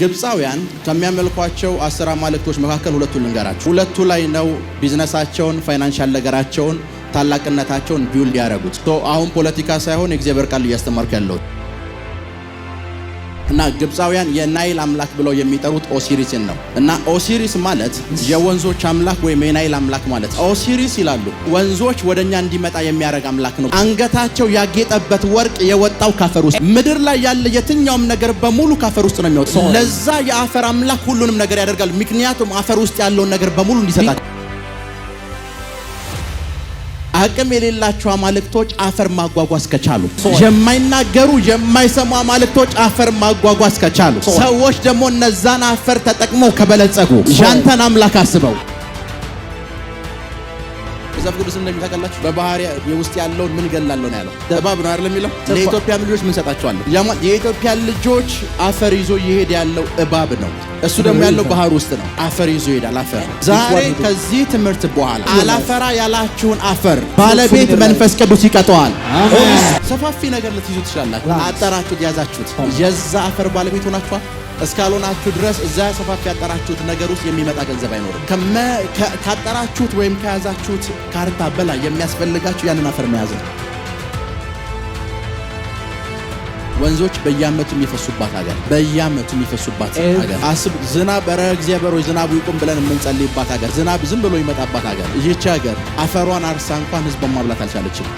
ግብፃውያን ከሚያመልኳቸው 10 አማልክቶች መካከል ሁለቱን ልንገራችሁ። ሁለቱ ላይ ነው ቢዝነሳቸውን፣ ፋይናንሻል ነገራቸውን፣ ታላቅነታቸውን ቢውልድ ያደረጉት። አሁን ፖለቲካ ሳይሆን የእግዚአብሔር ቃል እያስተማርኩ ያለው እና ግብፃውያን የናይል አምላክ ብለው የሚጠሩት ኦሲሪስን ነው። እና ኦሲሪስ ማለት የወንዞች አምላክ ወይም የናይል አምላክ ማለት። ኦሲሪስ ይላሉ ወንዞች ወደኛ እንዲመጣ የሚያደርግ አምላክ ነው። አንገታቸው ያጌጠበት ወርቅ የወጣው ካፈር ውስጥ። ምድር ላይ ያለ የትኛውም ነገር በሙሉ ካፈር ውስጥ ነው የሚወጣው። ለዛ የአፈር አምላክ ሁሉንም ነገር ያደርጋል። ምክንያቱም አፈር ውስጥ ያለውን ነገር በሙሉ እንዲሰጣቸው። አቅም የሌላቸው አማልክቶች አፈር ማጓጓዝ ከቻሉ፣ የማይናገሩ የማይሰሙ አማልክቶች አፈር ማጓጓዝ ከቻሉ፣ ሰዎች ደግሞ እነዛን አፈር ተጠቅመው ከበለጸጉ ጃንተን አምላክ አስበው። መጽሐፍ ቅዱስ እንደሚታቀላችሁ በባህር ውስጥ ያለውን ምን ገላለሁ ነው ያለው። እባብ ነው አይደል የሚለው። ለኢትዮጵያ ልጆች ምን ሰጣቸዋለሁ? የኢትዮጵያ ልጆች አፈር ይዞ ይሄድ ያለው እባብ ነው። እሱ ደግሞ ያለው ባህር ውስጥ ነው። አፈር ይዞ ይሄዳል። አፈር ዛሬ ከዚህ ትምህርት በኋላ አላፈራ ያላችሁን አፈር ባለቤት መንፈስ ቅዱስ ይቀጠዋል። ሰፋፊ ነገር ልትይዙ ትችላላችሁ። አጠራችሁት፣ ያዛችሁት፣ የዛ አፈር ባለቤት ሆናችኋል። እስካልሆናችሁ ድረስ እዛ ሰፋፊ ያጠራችሁት ነገር ውስጥ የሚመጣ ገንዘብ አይኖርም። ካጠራችሁት ወይም ከያዛችሁት ካርታ በላይ የሚያስፈልጋችሁ ያንን አፈር መያዝ ነው። ወንዞች በየዓመቱ የሚፈሱባት ሀገር፣ በየዓመቱ የሚፈሱባት ሀገር አስብ። ዝናብ ኧረ እግዚአብሔር ሆይ ዝናቡ ይቁም ብለን የምንጸልይባት ሀገር፣ ዝናብ ዝም ብሎ ይመጣባት ሀገር። ይህች ሀገር አፈሯን አርሳ እንኳን ህዝቧን ማብላት አልቻለችም።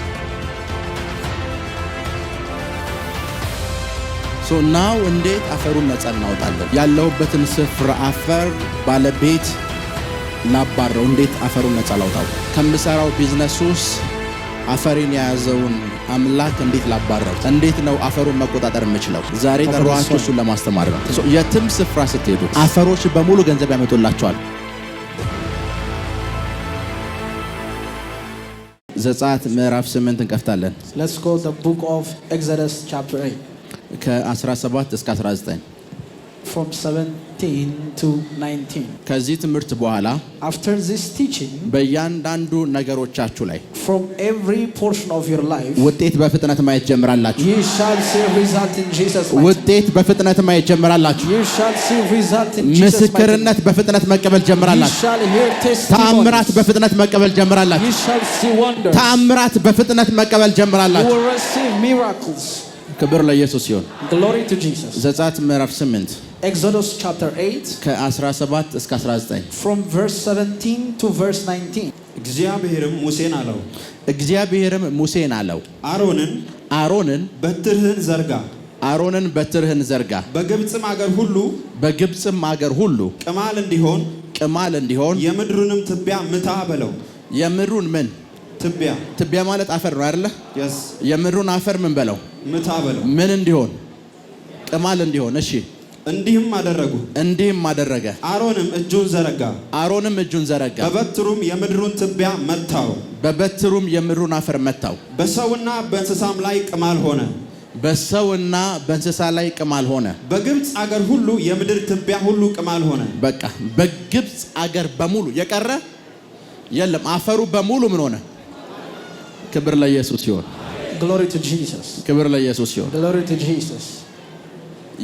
ናው እንዴት አፈሩን ነፃ እናወጣለን? ያለሁበትን ስፍራ አፈር ባለቤት ላባረው፣ እንዴት አፈሩን ነፃ ላውጣው? ከምሰራው ቢዝነስ ውስጥ አፈሬን የያዘውን አምላክ እንዴት ላባረው? እንዴት ነው አፈሩን መቆጣጠር የምችለው? ዛሬ ጠሯችሁ እሱን ለማስተማር ነው። የትም ስፍራ ስትሄዱ አፈሮች በሙሉ ገንዘብ ያመጡላቸዋል። ዘጸአት ምዕራፍ 8 እንከፍታለን። Let's go the book of Exodus chapter 8. ከ17 እስከ 19 from 17 to 19. ከዚህ ትምህርት በኋላ after this teaching በእያንዳንዱ ነገሮቻችሁ ላይ from every portion of your life ውጤት በፍጥነት ማየት ጀምራላችሁ። you shall see result in Jesus mighty. ውጤት በፍጥነት ማየት ጀምራላችሁ። you shall see result in Jesus mighty. ምስክርነት በፍጥነት መቀበል ጀምራላችሁ። you shall hear testimonies. ተአምራት በፍጥነት መቀበል ጀምራላችሁ። you shall see wonders. ተአምራት በፍጥነት መቀበል ጀምራላችሁ። you will receive miracles. ክብር ለኢየሱስ ይሁን። Glory to Jesus. ዘጸአት ምዕራፍ 8 Exodus chapter 8 ከ17 እስከ 19 from verse 17 to verse 19. እግዚአብሔርም ሙሴን አለው አሮንን በትርህን ዘርጋ በግብጽም አገር ሁሉ ቅማል እንዲሆን የምድሩንም ትቢያ ምታ በለው። የምድሩን ምን ትቢያ ማለት አፈር ነው አይደለ? የምድሩን አፈር ምን በለው? ምታ በለው። ምን እንዲሆን? ቅማል እንዲሆን። እሺ እንዲህም አደረገ። አሮንም እጁን ዘረጋ፣ በበትሩም የምድሩን ትቢያ መታው። በበትሩም የምድሩን አፈር መታው። በሰውና በእንስሳም ላይ ቅማል ሆነ። በሰውና በእንስሳ ላይ ቅማል ሆነ። በግብጽ አገር ሁሉ የምድር ትቢያ ሁሉ ቅማል ሆነ። በቃ በግብጽ አገር በሙሉ የቀረ የለም። አፈሩ በሙሉ ምን ሆነ? ክብር ለኢየሱስ ይሁን። Glory to Jesus. ክብር ለኢየሱስ ይሁን። Glory to Jesus.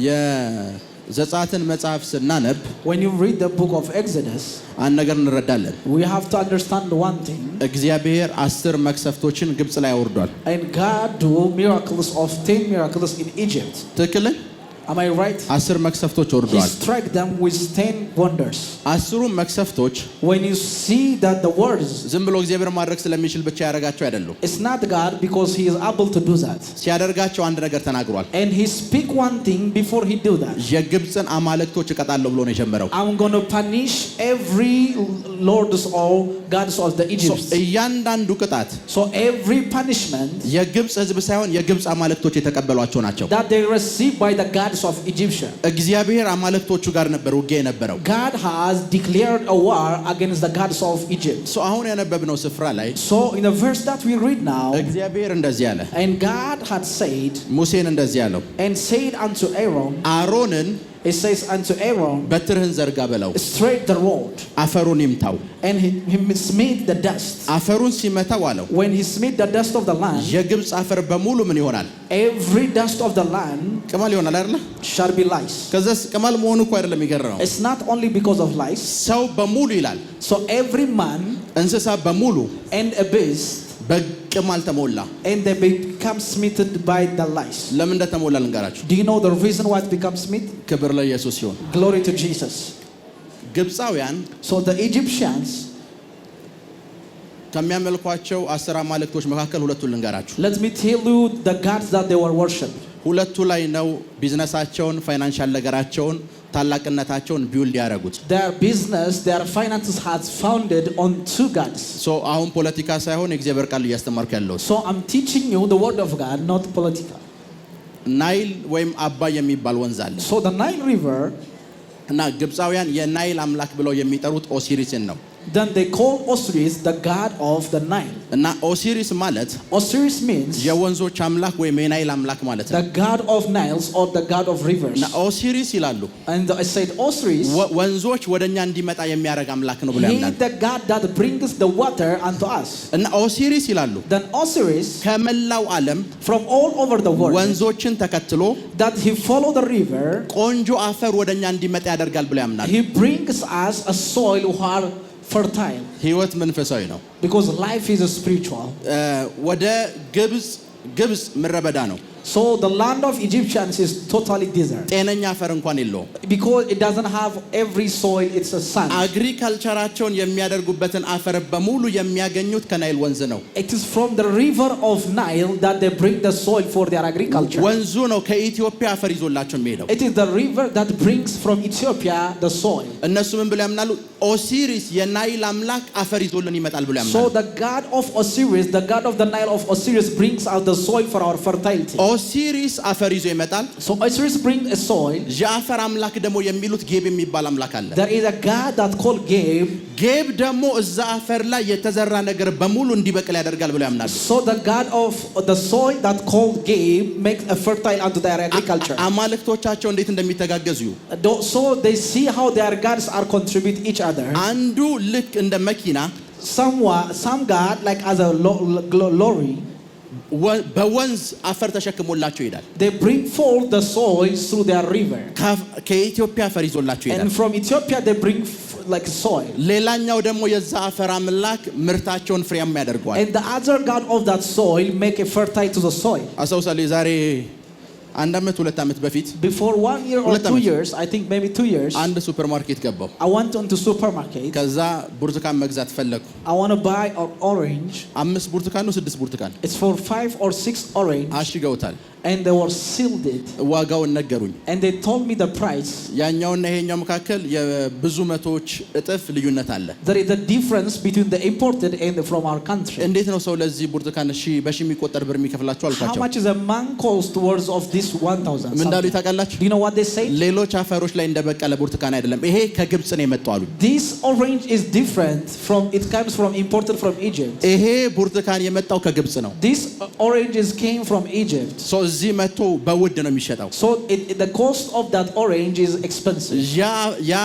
የዘጸአትን መጽሐፍ ስናነብ when you read the book of Exodus አንድ ነገር እንረዳለን። we have to understand one thing. እግዚአብሔር 10 መቅሰፍቶችን ግብጽ ላይ አውርዷል። and God do miracles of 10 miracles in Egypt. ትክክል? Am I right? 10 መቅሰፍቶች ወርዷል። He struck them with 10 wonders. 10 መቅሰፍቶች when you see that the words ዝም ብሎ እግዚአብሔር ማድረግ ስለሚችል ብቻ ያደርጋቸው አይደሉም። it's not God because he is able to do that. ሲያደርጋቸው አንድ ነገር ተናግሯል። and he speak one thing before he do that. የግብጽን አማልክቶች እቀጣለሁ ብሎ ነው የጀመረው። I'm going to punish every lords or gods of the Egypt. እያንዳንዱ ቅጣት so every punishment የግብጽ ህዝብ ሳይሆን የግብጽ አማልክቶች የተቀበሏቸው ናቸው። that they receive by the gods of Egyptian. እግዚአብሔር አማልክቶቹ ጋር ነበር ውጊያ የነበረው። God has declared a war against the gods of Egypt. so አሁን ያነበብነው ስፍራ ላይ so in the verse that we read now እግዚአብሔር እንደዚህ አለ። and God had said ሙሴን እንደዚህ አለው and said unto Aaron It says unto Aaron, በትርህን ዘርጋ በለው፣ straight the rod, አፈሩን ይምታው። and he smote the dust. አፈሩን ሲመታው አለው፣ when he smote the dust of the land, የግብፅ አፈር በሙሉ ምን ይሆናል? every dust of the land ቅማል ይሆናል አይደል? shall be lice. ከዛስ ቅማል መሆኑ እኮ አይደለም ይገርመው። It's not only because of lice. ሰው በሙሉ ይላል፣ so every man, እንስሳ በሙሉ and a beast, በቅማል ተሞላ። and they become smitten by the lice. ለምን እንደተሞላ ልንገራችሁ። Do you know the reason why it becomes smitten? ክብር ለኢየሱስ ይሁን። Glory to Jesus. ግብፃውያን so the Egyptians, ከሚያመልኳቸው 10 አማልክቶች መካከል ሁለቱን ልንገራችሁ። let me tell you the gods that they were worship. ሁለቱ ላይ ነው ቢዝነሳቸውን፣ ፋይናንሻል ነገራቸውን፣ ታላቅነታቸውን ቢውልድ ያደረጉት። their business, their finances has founded on two gods. ሶ አሁን ፖለቲካ ሳይሆን የእግዚአብሔር ቃል እያስተማርኩ ያለው። so I'm teaching you the word of God, not political. ናይል ወይም አባይ የሚባል ወንዝ አለ። so the Nile River, እና ግብፃውያን የናይል አምላክ ብለው የሚጠሩት ኦሲሪስን ነው። then they call Osiris the god of the Nile. እና ኦሲሪስ ማለት Osiris means የወንዞች አምላክ ወይም የናይል አምላክ ማለት ነው። the god of Niles or the god of rivers. እና ኦሲሪስ ይላሉ and I said Osiris, ወንዞች ወደኛ እንዲመጣ የሚያደርግ አምላክ ነው ብለው he ያምናሉ። the god that brings the water unto us. እና ኦሲሪስ ይላሉ then Osiris, ከመላው ዓለም from all over the world, ወንዞችን ተከትሎ that he follow the river, ቆንጆ አፈር ወደኛ እንዲመጣ ያደርጋል ብለው ያምናሉ። he brings us a soil who are fertile. ህይወት መንፈሳዊ ነው። because life is a spiritual. ወደ ግብፅ ምድረበዳ ነው። so the land of Egyptians is totally desert. ጤነኛ አፈር እንኳን የለውም። because it doesn't have every soil, it's a sand. አግሪካልቸራቸውን የሚያደርጉበትን አፈር በሙሉ የሚያገኙት ከናይል ወንዝ ነው። it is from the river of Nile that they bring the soil for their agriculture. ወንዙ ነው ከኢትዮጵያ አፈር ይዞላቸው የሚሄደው። it is the river that brings from Ethiopia the soil. እነሱ ምን ብለው ያምናሉ? ኦሲሪስ የናይል አምላክ አፈር ይዞልን ይመጣል ብለው ያምናሉ። so the god of Osiris, the god of the Nile of Osiris, brings out the soil for our fertility. ኦሲሪስ አፈር ይዞ ይመጣል። so Osiris brings a soil. የአፈር አምላክ ደግሞ የሚሉት ጌብ የሚባል አምላክ አለ። there is a god that called Gabe. ጌብ ደግሞ እዛ አፈር ላይ የተዘራ ነገር በሙሉ እንዲበቅል ያደርጋል ብለው ያምናሉ። so the god of the soil that called Gabe makes a fertile unto their agriculture. አማልክቶቻቸው እንዴት እንደሚተጋገዙ so they see how their gods are contribute each other. አንዱ ልክ እንደ መኪና some god like as a lorry, በወንዝ አፈር ተሸክሞላቸው ይሄዳል። they bring forth the soil through their river. ከኢትዮጵያ አፈር ይዞላቸው ይሄዳል። and from Ethiopia they bring like soil. ሌላኛው ደግሞ የዛ አፈር አምላክ ምርታቸውን ፍሬያማ ያደርገዋል። and the other god of that soil make a fertile to the soil. አስታውሳለሁ ዛሬ አንድ አመት ሁለት አመት በፊት before 1 year or 2 years, I think maybe 2 years, አንድ ሱፐርማርኬት ገባው። I went into supermarket. ከዛ ብርቱካን መግዛት ፈለኩ። I want to buy an orange. 5 ብርቱካን ነው 6 ብርቱካን it's for 5 or 6 orange. አሽገውታል። and they were sealed it. ዋጋውን ነገሩኝ። and they told me the price. ያኛውና ይሄኛው መካከል የብዙ መቶዎች እጥፍ ልዩነት አለ። there is a difference between the imported and from our country. እንዴት ነው ሰው ለዚህ ብርቱካን በሺ የሚቆጠር ብር የሚከፍላቸው አልኳቸው። how much is a man cost towards of this 1000? ምን እንዳሉ ታውቃላችሁ? do you know what they say? ሌሎች አፈሮች ላይ እንደበቀለ ብርቱካን አይደለም፣ ይሄ ከግብጽ ነው የመጣው አሉ። this orange is different from, it comes from imported from Egypt. ይሄ ብርቱካን የመጣው ከግብጽ ነው። this oranges came from Egypt. እዚህ መጥቶ በውድ ነው የሚሸጠው። so the cost of that orange is expensive. ያ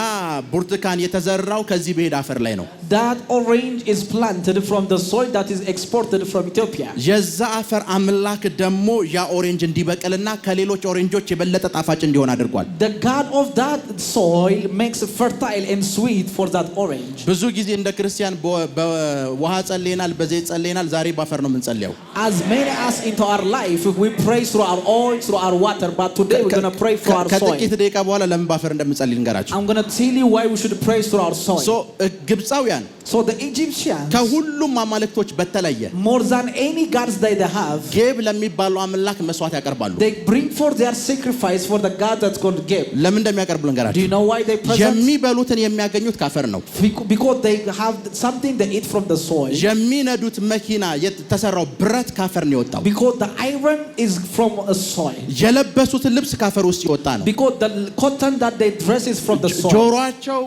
ብርቱካን የተዘራው ከዚህ በሄድ አፈር ላይ ነው። that orange is planted from the soil that is exported from Ethiopia. የዛ አፈር አምላክ ደግሞ ያ ኦሬንጅ እንዲበቅልና ከሌሎች ኦሬንጆች የበለጠ ጣፋጭ እንዲሆን አድርጓል። the god of that soil makes fertile and sweet for that orange. ብዙ ጊዜ እንደ ክርስቲያን በውሃ ጸልየናል፣ በዘይት ጸልየናል። ዛሬ ባፈር ነው የምንጸልየው። as many as into our life we pray through our oil, through our water, but today we're going to pray for our soil. ከጥቂት ደቂቃ በኋላ ለምን ባፈር እንደምንጸልይ ልንገራችሁ። I'm going to tell you why we should pray through our soil. ግብፃውያን so the Egyptians, ከሁሉም አማልክቶች በተለየ more than any gods that they have, ጌብ ለሚባለው አምላክ መስዋዕት ያቀርባሉ። they bring forth their sacrifice for the god that's called Gabe. ለምን እንደሚያቀርቡ ልንገራችሁ። do you know why they present? የሚበሉትን የሚያገኙት ካፈር ነው። because they have something they eat from the soil. የሚነዱት መኪና የተሰራው ብረት ካፈር ነው የወጣው። because the iron is from a soil. የለበሱት ልብስ ካፈር ውስጥ የወጣ ነው። because the cotton that they dress is from the soil. ጆሮአቸው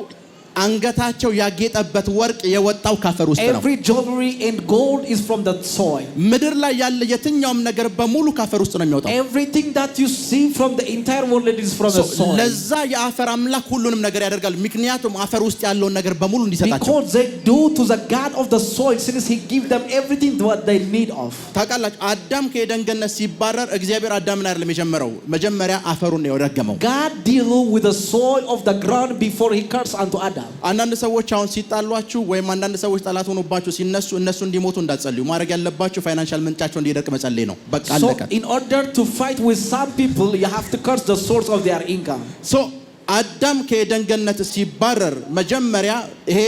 አንገታቸው ያጌጠበት ወርቅ የወጣው ካፈር ውስጥ ነው። Every jewelry and gold is from the soil. ምድር ላይ ያለ የትኛውም ነገር በሙሉ ካፈር ውስጥ ነው የሚወጣው። Everything that you see from the entire world is from the soil. ለዛ የአፈር አምላክ ሁሉንም ነገር ያደርጋል። ምክንያቱም አፈር ውስጥ ያለውን ነገር በሙሉ እንዲሰጣቸው። Because they do to the God of the soil since he give them everything what they need of. ታውቃላችሁ አዳም ከኤደን ገነት ሲባረር እግዚአብሔር አዳምን አይደለም የጀመረው፣ መጀመሪያ አፈሩን ነው የረገመው። God deal with the soil of the ground before he cursed unto Adam. አንዳንድ ሰዎች አሁን ሲጣሏችሁ ወይም አንዳንድ ሰዎች ጠላት ሆኖባችሁ ሲነሱ እነሱ እንዲሞቱ እንዳትጸልዩ። ማድረግ ያለባችሁ ፋይናንሻል ምንጫቸው እንዲደርቅ መጸለይ ነው። በቃ አለቀ። So in order to fight with some people you have to curse the source of their income. So አዳም ከኤደን ገነት ሲባረር መጀመሪያ ይሄ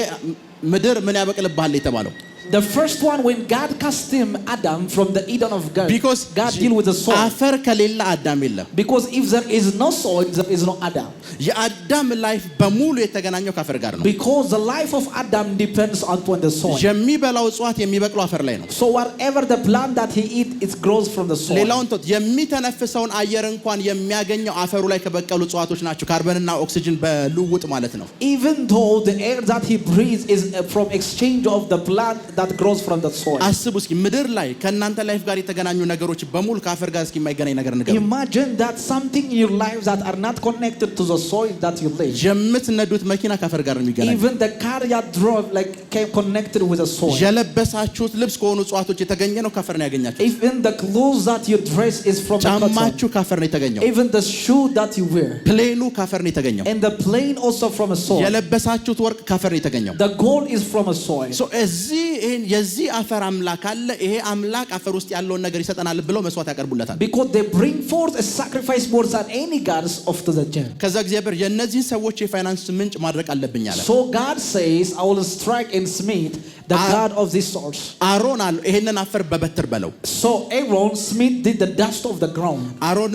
ምድር ምን ያበቅልብሃል የተባለው? The first one when God cast him Adam from the Eden of God. Because God deal with the soil. አፈር ከሌለ አዳም የለም። Because if there is no soil there is no Adam. የአዳም ላይፍ በሙሉ የተገናኘው ካፈር ጋር ነው። Because the life of Adam depends upon the soil. የሚበላው እጽዋት የሚበቅለው አፈር ላይ ነው። So whatever the plant that he eat it grows from the soil. ሌላውን ተውት፣ የሚተነፍሰውን አየር እንኳን የሚያገኘው አፈሩ ላይ ከበቀሉ እጽዋቶች ናቸው። ካርበንና ኦክሲጅን በልውውጥ ማለት ነው። Even though the air that he breathes is from exchange of the plant that grows from the soil. አስቡ እስኪ ምድር ላይ ከእናንተ ላይፍ ጋር የተገናኙ ነገሮች በሙሉ ካፈር ጋር እስኪ የማይገናኝ ነገር ንገሩ። Imagine that something in your life that are not connected to the soil that you live. የምትነዱት መኪና ካፈር ጋር ነው የሚገናኝ። Even the car you drove like came connected with the soil. የለበሳችሁት ልብስ ከሆኑ እጽዋቶች የተገኘ ነው፣ ካፈር ነው ያገኛችሁት። Even the clothes that you dress is from the cotton. ጫማችሁ ካፈር ነው የተገኘው። Even the shoe that you wear. ፕሌኑ ካፈር ነው የተገኘው። And the plane also from a soil. የለበሳችሁት ወርቅ ካፈር ነው የተገኘው። The gold is from a soil. So እዚህ የዚህ አፈር አምላክ አለ። ይሄ አምላክ አፈር ውስጥ ያለውን ነገር ይሰጠናል ብለው መስዋዕት ያቀርቡለታል። Because they bring forth a sacrifice more than any gods of to the gem. ከዛ እግዚአብሔር የነዚህ ሰዎች የፋይናንስ ምንጭ ማድረግ አለብኝ አለ። So God says I will strike and smite the god of this source. አሮን አለ ይሄንን አፈር በበትር በለው። So Aaron smite did the dust of the ground. አሮን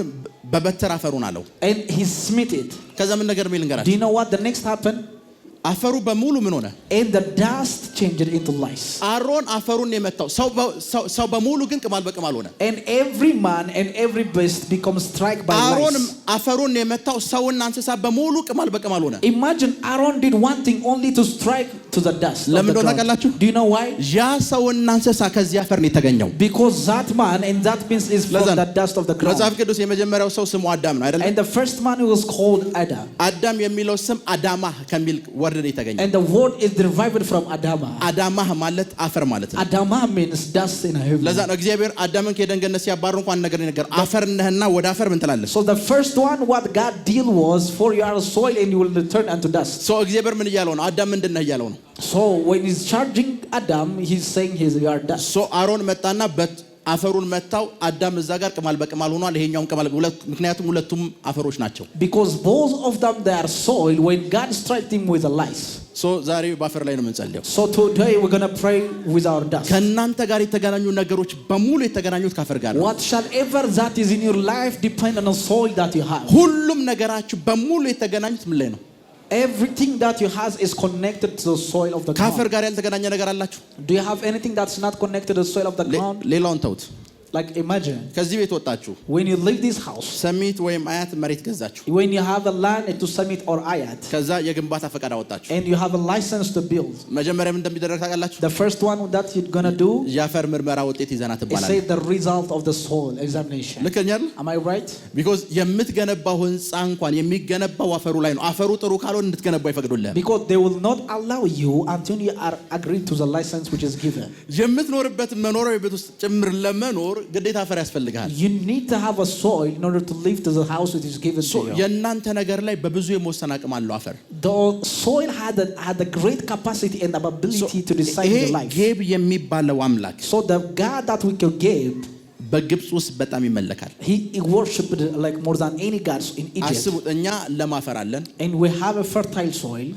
በበትር አፈሩን አለው። And he smite it. ከዛ ምን ነገር ሚል እንገራችሁ? Do you know what the next happened? አፈሩ በሙሉ ምን ሆነ? And the dust changed into lice. አሮን አፈሩን የመታው ሰው በሙሉ ግን ቅማል በቅማል ሆነ። And every man and every beast becomes struck by lice. አሮን አፈሩን የመታው ሰውና እንስሳ በሙሉ ቅማል በቅማል ሆነ። Imagine Aaron did one thing only to strike to the dust. ለምን እንደሆነ ታውቃላችሁ? Do you know why? ያ ሰውና እንስሳ ከዚህ አፈር ነው የተገኘው። Because that man and that beast is from the dust of the ground. መጽሐፍ ቅዱስ የመጀመሪያው ሰው ስሙ አዳም ነው አይደል? And the first man was called Adam. አዳም የሚለው ስም አዳማ ከሚል ወርድ ነው የተገኘው። And the word is derived from Adama. አዳማ ማለት አፈር ማለት ነው። Adama means dust in Hebrew. ለዛ ነው እግዚአብሔር አዳምን ከኤደን ገነት ሲያባርር እንኳን ነገር ነገር አፈር ነህና ወደ አፈር ምን ትላለህ? So the first one what God deal was for you are soil and you will return unto dust. So እግዚአብሔር ምን እያለው ነው? አዳም ምንድነህ እያለው ነው? So when he's charging Adam he's saying you are dust. So አሮን መጣና አፈሩን መታው። አዳም እዛ ጋር ቅማል በቅማል ሆኗል። ይሄኛውም ቅማል ምክንያቱም ሁለቱም አፈሮች ናቸው። Because both of them they are soil when God struck him with a lice. So ዛሬ በአፈር ላይ ነው የምንጸልየው። So today we're going to pray with our dust. ከእናንተ ጋር የተገናኙ ነገሮች በሙሉ የተገናኙት ካፈር ጋር ነው። What shall ever that is in your life depend on the soil that you have. ሁሉም ነገራችሁ በሙሉ የተገናኙት ምን ላይ ነው? Everything that you have is connected to the soil of the ground. ካፈር ጋር ያልተገናኘ ነገር አላችሁ? Do you have anything that's not connected to the soil of the ground? ሌላውን ተውት። Like imagine ከዚህ ቤት ወጣችሁ when you leave this house, ሰሚት ወይም አያት መሬት ገዛችሁ። when you have a land to submit or ayat, ከዛ የግንባታ ፈቃድ አወጣችሁ። and you have a license to build. መጀመሪያ ምን እንደሚደረግ ታውቃላችሁ? The first one that you're going to do የአፈር ምርመራ ውጤት ይዘና is ትባላለች። say the result of the soil examination. ልክ ነኝ አይደል? Am I right? because የምትገነባው ህንጻ እንኳን የሚገነባው አፈሩ ላይ ነው። አፈሩ ጥሩ ካልሆነ እንድትገነባው አይፈቅዱልህም። Because they will not allow you until you are agreed to the license which is given. የምትኖርበት መኖሪያ ቤት ውስጥ ጭምር ለመኖር ግዴታ አፈር ያስፈልጋል። You need to have a soil in order to live to the house which is given to you. የእናንተ ነገር ላይ በብዙ የመወሰን አቅም አለው አፈር። The soil had a great capacity and ability to decide the life. ጌብ የሚባለው አምላክ So the God that we can give, በግብጽ ውስጥ በጣም ይመለካል። he worshipped like more than any gods in Egypt. አስቡት፣ እኛ ለማፈር አለን፣ And we have a fertile soil.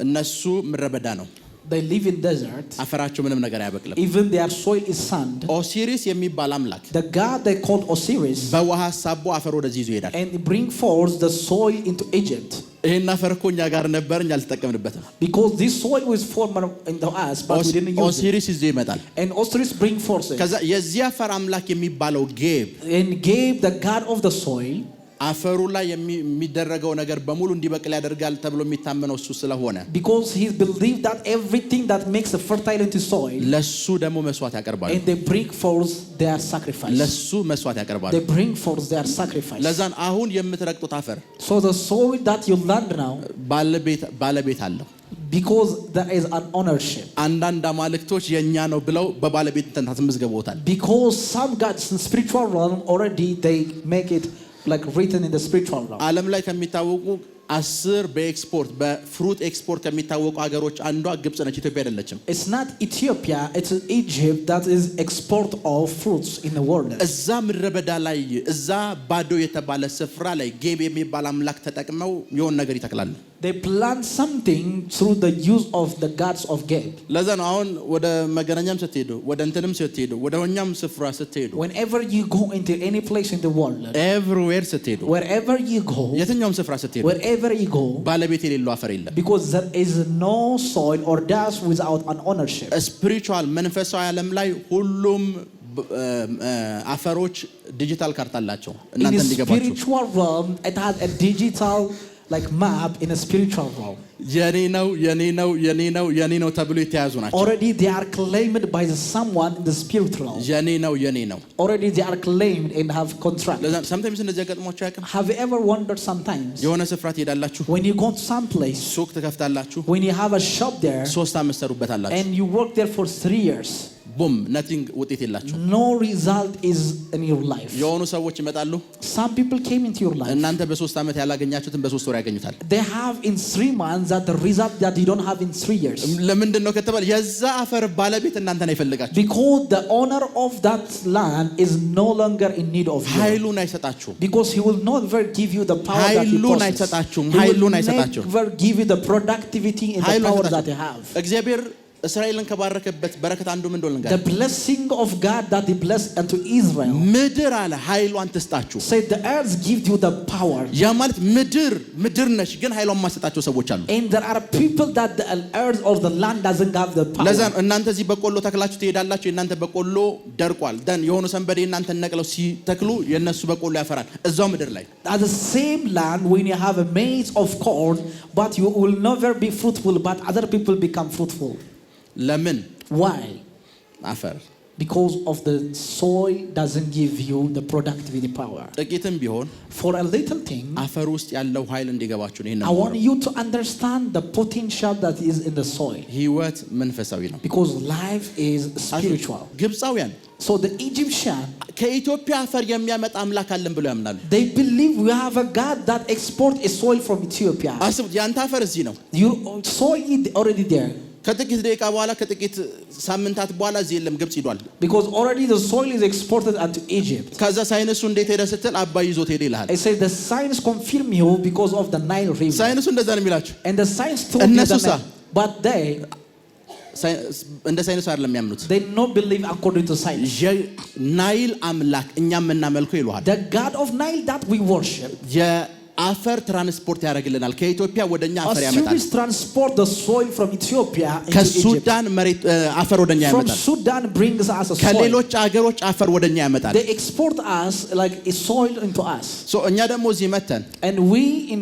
እነሱ ምረበዳ ነው። They live in desert. አፈራቸው ምንም ነገር አያበቅልም። Even their soil is sand. ኦሲሪስ የሚባል አምላክ The God they called Osiris, በውሃ ሳቦ አፈር ወደዚህ ይዞ ይሄዳል። and bring forth the soil into Egypt. ይሄን አፈር እኮ እኛ ጋር ነበር፣ እኛ አልተጠቀምንበትም። Because this soil was formed into us, but we didn't use it. ኦሲሪስ ይዞ ይመጣል። And Osiris bring forth it. ከዛ የዚህ አፈር አምላክ የሚባለው ጌብ And gave the God of the soil. አፈሩ ላይ የሚደረገው ነገር በሙሉ እንዲበቅል ያደርጋል ተብሎ የሚታመነው እሱ ስለሆነ because he believed that everything that makes a fertile into soil ለሱ ደግሞ መስዋዕት ያቀርባሉ and they bring forth their sacrifice ለሱ መስዋዕት ያቀርባሉ they bring forth their sacrifice ለዛን አሁን የምትረግጡት አፈር so the soil that you land now ባለቤት አለው because there is an ownership አንዳንድ አማልክቶች የኛ ነው ብለው በባለቤትነት ተመዝግበውታል because some gods in spiritual realm already they make it like written in the spiritual realm ዓለም ላይ ከሚታወቁ 10 በኤክስፖርት በፍሩት ኤክስፖርት ከሚታወቁ ሀገሮች አንዷ ግብጽ ነች ኢትዮጵያ አይደለችም it's not Ethiopia it's Egypt that is export of fruits in the world እዛ ምድረበዳ ላይ እዛ ባዶ የተባለ ስፍራ ላይ ጌብ የሚባል አምላክ ተጠቅመው የሆነ ነገር ይተክላሉ they plant something through the use of the gods of Geb ለዛ ነው አሁን ወደ መገናኛም ስትሄዱ ወደ እንትንም ስትሄዱ ወደ ሆኛም ስፍራ ስትሄዱ whenever you go into any place in the world everywhere ስትሄዱ wherever you go የትኛውም ስፍራ ስትሄዱ wherever you go ባለቤት የሌለው አፈር የለም because there is no soil or dust without an ownership spiritual መንፈሳዊ ዓለም ላይ ሁሉም አፈሮች ዲጂታል ካርታ አላቸው እናንተ እንዲገባችሁ in spiritual realm it has a digital like map in a spiritual realm የኔ ነው ተብሎ የተያዙ ናቸው already they are claimed by someone in the spiritual realm የኔ ነው already they are claimed and have contract sometimes እንደዚህ ያጋጥሟችሁ ያውቃል have you ever wondered sometimes የሆነ ስፍራ ትሄዳላችሁ when you go to some place ሱቅ ትከፍታላችሁ when you have a shop there 3 ዓመት ሰሩበታላችሁ and you work there for 3 years boom nothing ውጤት የላችሁ no result is in your life የሆኑ ሰዎች ይመጣሉ some people came into your life እናንተ በ3 ዓመት ያላገኛችሁትን በ3 ወር ያገኙታል they have in 3 months that the result that you don't have in 3 years ለምንድን ነው ከተባለ የዛ አፈር ባለቤት እናንተ ነው ይፈልጋችሁ because the owner of that land is no longer in need of you ኃይሉን አይሰጣችሁም because he will not give you the power that he ኃይሉን አይሰጣችሁም ኃይሉን አይሰጣችሁም never give you the productivity and the power that he have እግዚአብሔር እስራኤልን ከባረከበት በረከት አንዱ ምን እንደሆነ the blessing of God that he blessed unto Israel ምድር አለ ኃይሏን ትስጣችሁ said the earth gives you the power ያ ማለት ምድር ነሽ ግን ኃይሏን ማሰጣቸው ሰዎች አሉ and there are people that the earth or the land doesn't have the power ለዛ እናንተ እዚህ በቆሎ ተክላችሁ ትሄዳላችሁ እናንተ በቆሎ ደርቋል ደን የሆኑ ሰንበዴ እናንተ ነቅለው ሲተክሉ የነሱ በቆሎ ያፈራል እዛው ምድር ላይ at the same land when you have a maize of corn but you will never be fruitful but other people become fruitful ለምን why አፈር because of the soil doesn't give you the productivity power ጥቂትም ቢሆን for a little thing አፈር ውስጥ ያለው ኃይል እንዲገባችሁ ነው I want you to understand the potential that is in the soil ህይወት መንፈሳዊ ነው because life is spiritual ግብጻውያን so the Egyptian ከኢትዮጵያ አፈር የሚያመጣ አምላክ አለን ብለው ያምናሉ they believe we have a God that export a soil from Ethiopia አስቡት ያንተ አፈር እዚህ ነው your soil is already there ከጥቂት ደቂቃ በኋላ ከጥቂት ሳምንታት በኋላ እዚህ የለም ግብጽ ሄዷል because already the soil is exported unto Egypt ከዛ ሳይንሱ እንዴት ሄደ ስትል አባይ ይዞት ሄደ ይላል I say the science confirm you because of the Nile river ሳይንሱ እንደዛ ነው የሚላችሁ and the science told you that but they እንደ ሳይንሱ አይደለም የሚያምኑት they not believe according to science ናይል አምላክ እኛም የምናመልከው ይሏል the God of Nile that we worship አፈር ትራንስፖርት ያደርግልናል ከኢትዮጵያ ወደኛ አፈር ያመጣል transport the soil from Ethiopia into ከሱዳን መሬት አፈር ወደኛ ያመጣል from Sudan brings us a soil ከሌሎች አገሮች አፈር ወደኛ ያመጣል they export us like a soil into us so እኛ ደግሞ እዚህ መተን and we in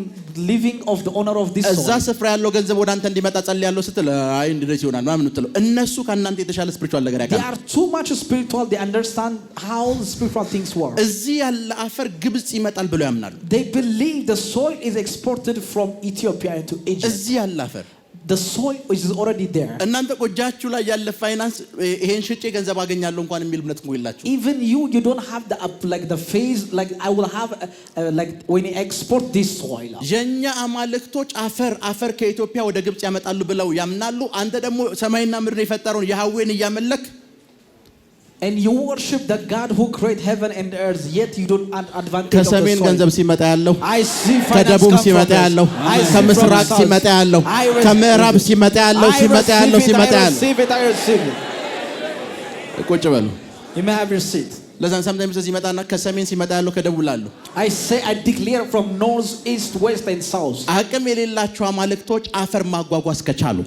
living of the owner of this soil እዛ ስፍራ ያለው ገንዘብ ወደ አንተ እንዲመጣ ጸልያለሁ ስትል አይ እንዴት ይሆናል ማን ነው ትለው እነሱ ከናንተ የተሻለ ስፒሪቹዋል ነገር ያውቃሉ they are too much spiritual they understand how spiritual things work እዚህ ያለ አፈር ግብጽ ይመጣል ብለው ያምናሉ they believe the soil is exported from Ethiopia into Egypt እዚህ ያለ አፈር the soil is already there እናንተ ቆጃችሁ ላይ ያለ ፋይናንስ ይሄን ሽጬ ገንዘብ አገኛለሁ እንኳን የሚል እምነት ነው ይላችሁ even you don't have the like the phase like I will have like when you export this soil የኛ አማልክቶች አፈር ከኢትዮጵያ ወደ ግብጽ ያመጣሉ ብለው ያምናሉ አንተ ደግሞ ሰማይና ምድር የፈጠረውን ያህዌን እያመለክ and you worship the God who created heaven and earth yet you don't advantage ከሰሜን ገንዘብ ሲመጣ ያለው I see ከደቡብ ሲመጣ ያለው ከምስራቅ ሲመጣ ያለው ከምዕራብ ሲመጣ ያለው I receive it ቁጭ በሉ you may have your seat ለዛን ሰምታይምስ እዚህ መጣና ከሰሜን ሲመጣ ያለው ከደቡብ ላሉ I say I declare from north, east, west and south. አቅም የሌላቸው አማልክቶች አፈር ማጓጓዝ ከቻሉ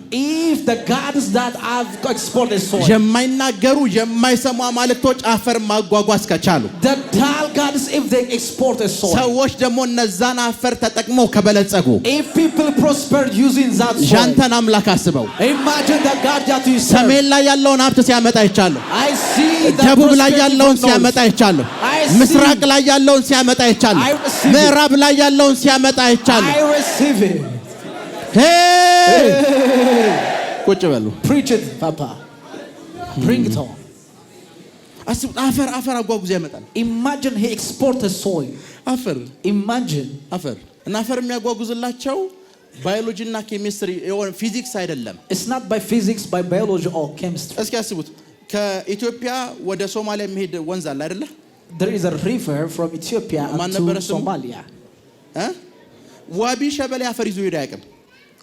If the gods that have exported soil, የማይናገሩ የማይሰሙ አማልክቶች አፈር ማጓጓዝ ከቻሉ the dull gods if they export a soil, ሰዎች ደግሞ እነዛን አፈር ተጠቅመው ከበለጸጉ if people prosper using that soil, ያንተን አምላክ አስበው imagine the God that you serve. ሰሜን ላይ ያለውን ሀብት ሲያመጣ ይቻላል I see the ደቡብ ላይ prosperity ያለውን from north. ሲያመጣ ይቻላል I see. ምስራቅ ላይ ያለውን ሲያመጣ ይቻላል I receive it. ምዕራብ ላይ ያለውን ሲያመጣ ይቻላል I receive it. ሄይ ቁጭ በሉ Preach it, Papa. Bring it on. አስቡ አፈር አጓጉዞ ያመጣል Imagine he exported soil. አፈር Imagine. አፈር እና አፈር የሚያጓጉዝላቸው ባዮሎጂ እና ኬሚስትሪ ፊዚክስ አይደለም It's not by physics, by biology or chemistry. እስኪ አስቡት ከኢትዮጵያ ወደ ሶማሊያ የሚሄድ ወንዝ አለ አይደለ There is a river from Ethiopia to Somalia. ዋቢ ሸበሌ አፈር ይዞ ሄዳ ያቅም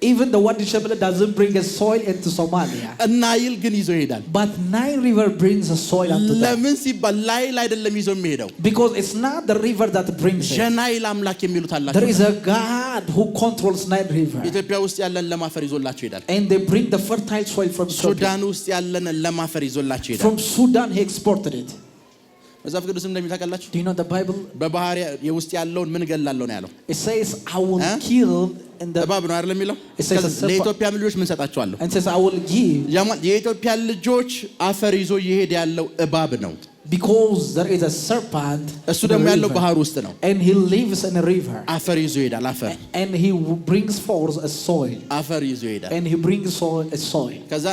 Even the Wadi Shabelle doesn't bring a soil into Somalia. ናይል ግን ይዞ ይሄዳል But Nile River brings a soil unto them. ለምን ሲባል ናይል አይደለም ይዞ የሚሄደው Because it's not the river that brings it. የናይል አምላክ የሚሉት There አላቸው is a God who controls Nile River. ኢትዮጵያ ውስጥ ያለን ለማፈር ይዞላቸው ይሄዳል And they bring the fertile soil from Ethiopia. ሱዳን ውስጥ ያለን ለማፈር ይዞላቸው ይሄዳል From Sudan he exported it. መጽሐፍ ቅዱስም እንደሚታቀላችሁ Do you know the Bible? በባህር ውስጥ ያለውን ምን ገላለሁ ነው ያለው It says I will kill in the እባብ ነው አይደል የሚለው It says a serpent. ለኢትዮጵያ ልጆች ምን ሰጣቸዋለሁ and says I will give የኢትዮጵያ ልጆች አፈር ይዞ ይሄድ ያለው እባብ ነው because there is a serpent እሱ in the ደግሞ ያለው river. ባህር ውስጥ ነው And he lives in a river. አፈር ይዞ ይሄዳል አፈር And he brings forth a soil. አፈር ይዞ ይሄዳል And he brings a soil. ከዛ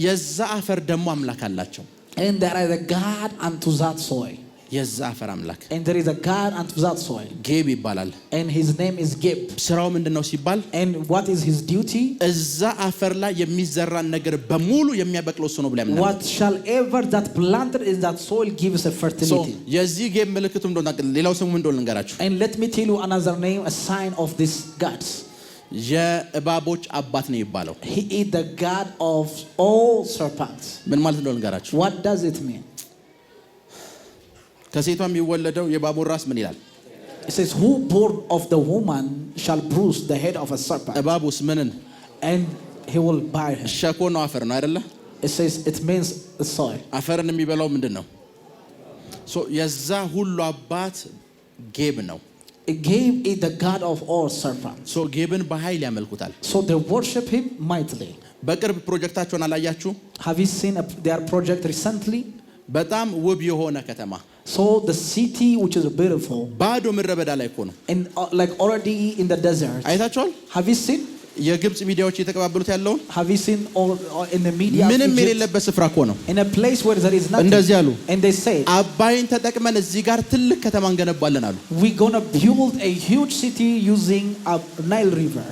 የዛ አፈር ደግሞ አምላክ አላቸው And there is a God unto that soil. የዛ አፈር አምላክ And there is a God unto that soil. ጌብ ይባላል And his name is Geb. ስራው ምንድነው ሲባል And what is his duty? እዛ አፈር ላይ የሚዘራን ነገር በሙሉ የሚያበቅለው እሱ ነው ብለ ያምናል What shall ever that planted in that soil gives a fertility. የዚህ ጌብ ምልክቱ እንደሆነ ሌላው ስሙ ምን እንደሆነ ልንገራችሁ And let me tell you another name, a sign of this God. የእባቦች አባት ነው ይባለው He is the God of all serpents. ምን ማለት እንደሆነ ልንገራችሁ What does it mean? ከሴቷ የሚወለደው የእባቡ ራስ ምን ይላል It says who born of the woman shall bruise the head of a serpent. እባቡስ ምንን And he will bite her. ሸኮ ነው አፈር ነው አይደለ It says it means the soil. አፈርን የሚበላው ምንድነው የዛ ሁሉ አባት ጌብ ነው Gabe is the God of all serpents. ጌብን በኃይል ያመልኩታል So they worship him mightily. በቅርብ ፕሮጀክታቸውን አላያችሁ Have you seen their project recently? በጣም ውብ የሆነ ከተማ So the city which is beautiful ባዶ ምድረ በዳ ላይ እኮ ነው and like already in the desert. አይታችኋል Have you seen? የግብጽ ሚዲያዎች እየተቀባበሉት ያለውን Have you seen all in the media? ምንም የሌለበት ስፍራ እኮ ነው In a place where there is nothing. እንደዚህ አሉ And they say አባይን ተጠቅመን እዚህ ጋር ትልቅ ከተማ እንገነባለን አሉ we're going to build a huge city using a Nile River.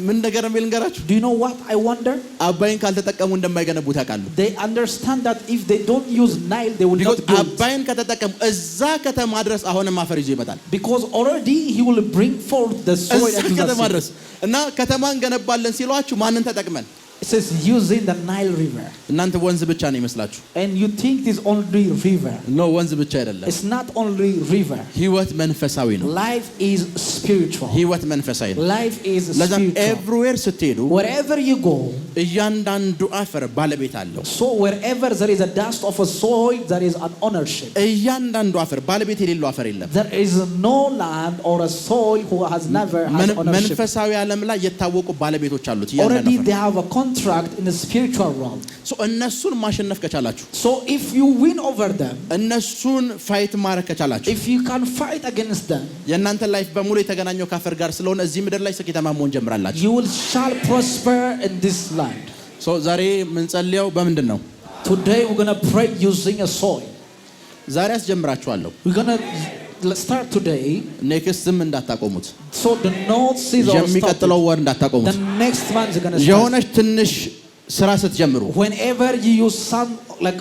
ምን ነገር ነው ልንገራችሁ Do you know what I wonder? አባይን ካልተጠቀሙ እንደማይገነቡት ያውቃሉ They understand that if they don't use Nile they will not build. አባይን ከተጠቀሙ እዛ ከተማ ድረስ አሁንም አፈር ይዞ ይመጣል Because already he will bring forth the soil እዛ into ከተማ the ድረስ እና ከተማ እንገነባለን ሲሏችሁ ማንን ተጠቅመን It says using the Nile River. እናንተ ወንዝ ብቻ ነው ይመስላችሁ And you think it is only river. ነው ወንዝ ብቻ አይደለም It's not only river. ህይወት መንፈሳዊ ነው Life is spiritual. ህይወት መንፈሳዊ ነው Life is ለዛም spiritual. ኤቭሪዌር ስትሄዱ Wherever you go, እያንዳንዱ አፈር ባለቤት አለው so wherever there is a dust of a soil, there is an ownership. እያንዳንዱ አፈር ባለቤት የሌለው አፈር የለም There is no land or a soil who has never has ownership. መንፈሳዊ ዓለም ላይ የታወቁ ባለቤቶች አሉት እያንዳንዱ Already they have a contract in the spiritual realm. እነሱን ማሸነፍ ከቻላችሁ So if you win over them, እነሱን ፋይት ማድረግ ከቻላችሁ if you can fight against them, የእናንተ ላይፍ በሙሉ የተገናኘው ካፈር ጋር ስለሆነ እዚህ ምድር ላይ ስኬታማ መሆን ጀምራላችሁ you shall prosper in this land. ዛሬ የምንጸልየው በምንድን ነው Today we're going to pray using a soil. ዛሬ አስጀምራችኋለሁ We're going to let's start today. ኔክስትም እንዳታቆሙት So the north season የሚቀጥለው ወር እንዳታቆሙት the next month is going to start. የሆነች ትንሽ ስራ ስትጀምሩ Whenever you use some like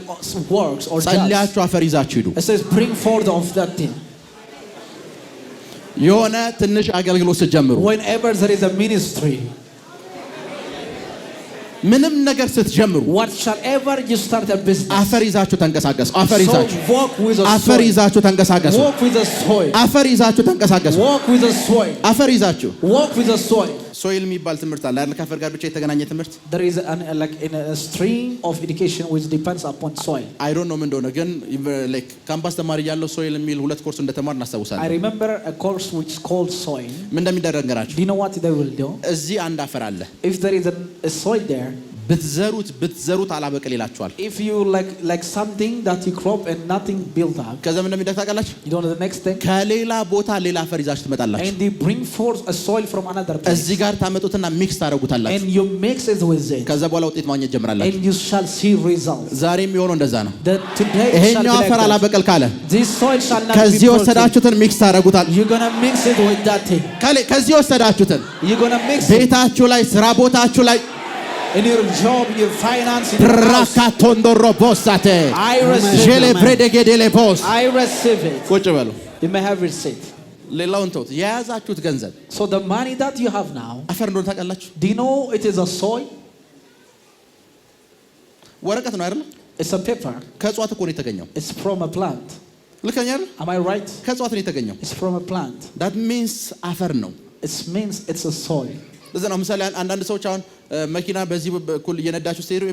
works or jobs, ጸልያችሁ አፈር ይዛችሁ ሂዱ it says bring forth of that thing. የሆነ ትንሽ አገልግሎት ስትጀምሩ Whenever there is a ministry, ምንም ነገር ስትጀምሩ whatsoever you start a business አፈር ይዛችሁ ተንቀሳቀሱ። አፈር so ይዛችሁ walk with the አፈር soil. ይዛችሁ ተንቀሳቀሱ። Walk with the soil. አፈር ይዛችሁ ተንቀሳቀሱ። Walk with the soil. አፈር ይዛችሁ Walk with the soil. ሶይል የሚባል ትምህርት አለ አይደል? ከአፈር ጋር ብቻ የተገናኘ ትምህርት There is like in a stream of education which depends upon soil. I don't know ምን እንደሆነ ግን like ካምፓስ ተማሪ ያለው ሶይል የሚል ሁለት ኮርስ እንደተማር እናስታውሳለን። I remember a course which is called soil. ምን እንደሚደረግ እንገራችሁ። Do you know what they will do? እዚህ አንድ አፈር አለ። If there is a soil there, ብትዘሩት አላበቅል ይላችኋል። if you like something that you crop and nothing built up, ከዛ ምን እንደሚደረግ ታውቃላችሁ? you don't know the next thing. ከሌላ ቦታ ሌላ አፈር ይዛችሁ ትመጣላችሁ። And they bring forth a soil from another place. እዚህ ጋር ታመጡትና ሚክስ ታደርጉታላችሁ። And you mix it with it. ከዛ በኋላ ውጤት ማግኘት ጀምራላችሁ። And you shall see results. ዛሬ የሚሆነው እንደዛ ነው። That today shall ይሄኛው አፈር be አላበቅል ካለ this soil shall not be ከዚህ ወሰዳችሁትን ሚክስ ታደርጉታል። You're going to mix it with that thing. ከዚህ ወሰዳችሁትን You're going to mix it ቤታችሁ ላይ ስራ ቦታችሁ ላይ in your job, in your finance, in your house. ራካቶንዶሮቦሳቴ I receive ጀሌብሬደጌዴሌፖስ I receive it. ቁጭ በሉ። You may have receipt. ሌላውን ተውት። የያዛችሁት ገንዘብ So the money that you have now, አፈር እንደሆነ ታውቃላችሁ? do you know it is a soil? ወረቀት ነው አይደል? It's a paper. ከእጽዋት እኮ ነው የተገኘው። It's from a plant. ልከኛ አይደል? Am I right? ከእጽዋት ነው የተገኘው። It's from a plant. that means አፈር ነው። It means it's a soil. ለዛ ነው ምሳሌ አንዳንድ ሰዎች አሁን መኪና በዚህ በኩል እየነዳችሁ ስትሄዱ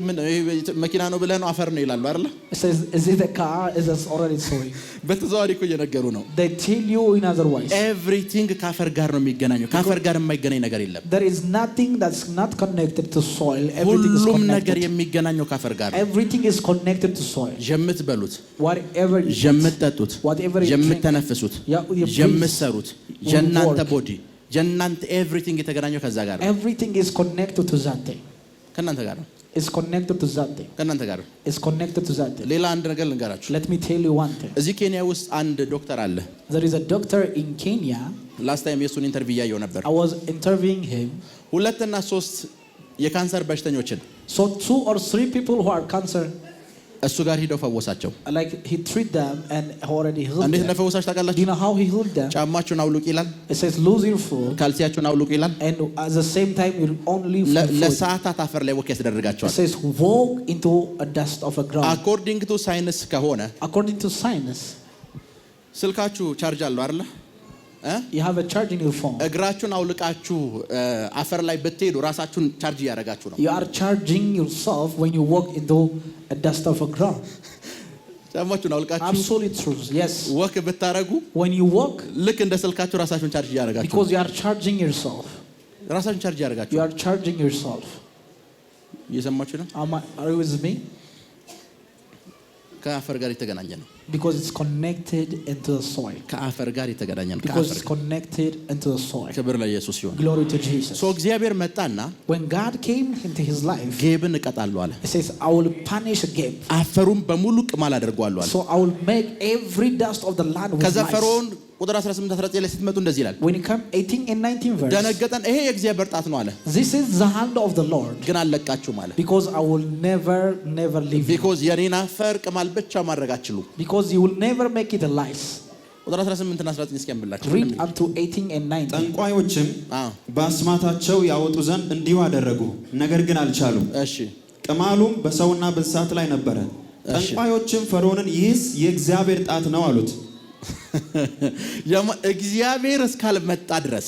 መኪና ነው ብለህ ነው አፈር ነው ይላሉ አይደል? It says, is it a car? Is it already soil? በተዘዋዋሪ እኮ እየነገሩ ነው። They tell you in other words. everything ከአፈር ጋር ነው የሚገናኘው። ከአፈር ጋር የማይገናኝ ነገር የለም። There is nothing that's not connected to soil. Everything is ሁሉም connected. ነገር የሚገናኘው ከአፈር ጋር ነው። Everything is connected to soil. የምትበሉት፣ Whatever you eat, የምትጠጡት፣ whatever you drink, የምትተነፍሱት፣ you breathe, የምትሰሩት you የእናንተ work. ቦዲ የእናንተ everything የተገናኘው ከዛ ጋር ነው። Everything is connected to that thing. ከእናንተ ጋር ነው። It's connected to that thing. ከእናንተ ጋር ነው። It's connected to that thing. ሌላ አንድ ነገር ልንገራችሁ። Let me tell you one thing. እዚህ ኬንያ ውስጥ አንድ ዶክተር አለ። There is a doctor in Kenya. ላስት ታይም የሱን ኢንተርቪው ያየው ነበር። I was interviewing him. 2 እና 3 የካንሰር በሽተኞችን So 2 or 3 people who are cancer, እሱ ጋር ሂደው ፈወሳቸው። like he treat them and already healed እንዴት them. እንደፈወሳችሁ Do ታውቃላችሁ? you know how he healed them? ጫማችሁን አውልቁ ይላል። It says lose your food, ካልሲያችሁን አውልቁ ይላል። and at the same time you only food. ለሰዓታት አፈር ላይ ወክ It ያስደርጋቸዋል። says walk into a dust of a ground. አኮርዲንግ ቱ ሳይንስ ከሆነ According to science, ስልካችሁ ቻርጅ አለው አይደል? you have a charge in your phone. እግራችሁን አውልቃችሁ አፈር ላይ ብትሄዱ ራሳችሁን ቻርጅ እያደረጋችሁ ነው። You are charging yourself when you walk into a dust of a ground. ጫማችሁን አውልቃችሁ Absolutely true. Yes. ወክ ብታረጉ When you walk, ልክ እንደ ስልካችሁ ራሳችሁን ቻርጅ እያደረጋችሁ because you are charging yourself. ራሳችሁን ቻርጅ እያደረጋችሁ You are charging yourself. እየሰማችሁ ነው። Are you with me? ከአፈር ጋር የተገናኘ ነው። Because it's connected into the soil. ከአፈር ጋር የተገናኘ ነው። Because ከአፈር it's connected into the soil. ክብር ለኢየሱስ ይሁን። Glory to Jesus. ሶ እግዚአብሔር መጣና When God came into his life, ጌብን እቀጣለሁ አለ። he says, I will punish Gabe. አፈሩን በሙሉ ቅማል አደርገዋለሁ አለ። So I will make every dust of the land with ከዛ lice. ፈርዖን ቁጥር 18 19 ላይ ስትመጡ እንደዚህ ይላል። When you come 18 and 19 verse, ደነገጠን። ይሄ የእግዚአብሔር ጣት ነው አለ። this is the hand of the Lord. ግን አልለቃችሁም አለ። Because I will never leave you. ቢኮዝ የኔን አፈር ቅማል ብቻ ማድረግ አትችሉም። Because you will never make it a lice. ቁጥር 18 እና 19 እስኪያምብላችሁ Read up to 18 and 19. ጠንቋዮችም በአስማታቸው ያወጡ ዘንድ እንዲሁ አደረጉ፣ ነገር ግን አልቻሉም። እሺ ቅማሉም በሰውና በእንስሳት ላይ ነበረ። ጠንቋዮችም ፈርዖንን ይህስ የእግዚአብሔር ጣት ነው አሉት። እግዚአብሔር እስካልመጣ ድረስ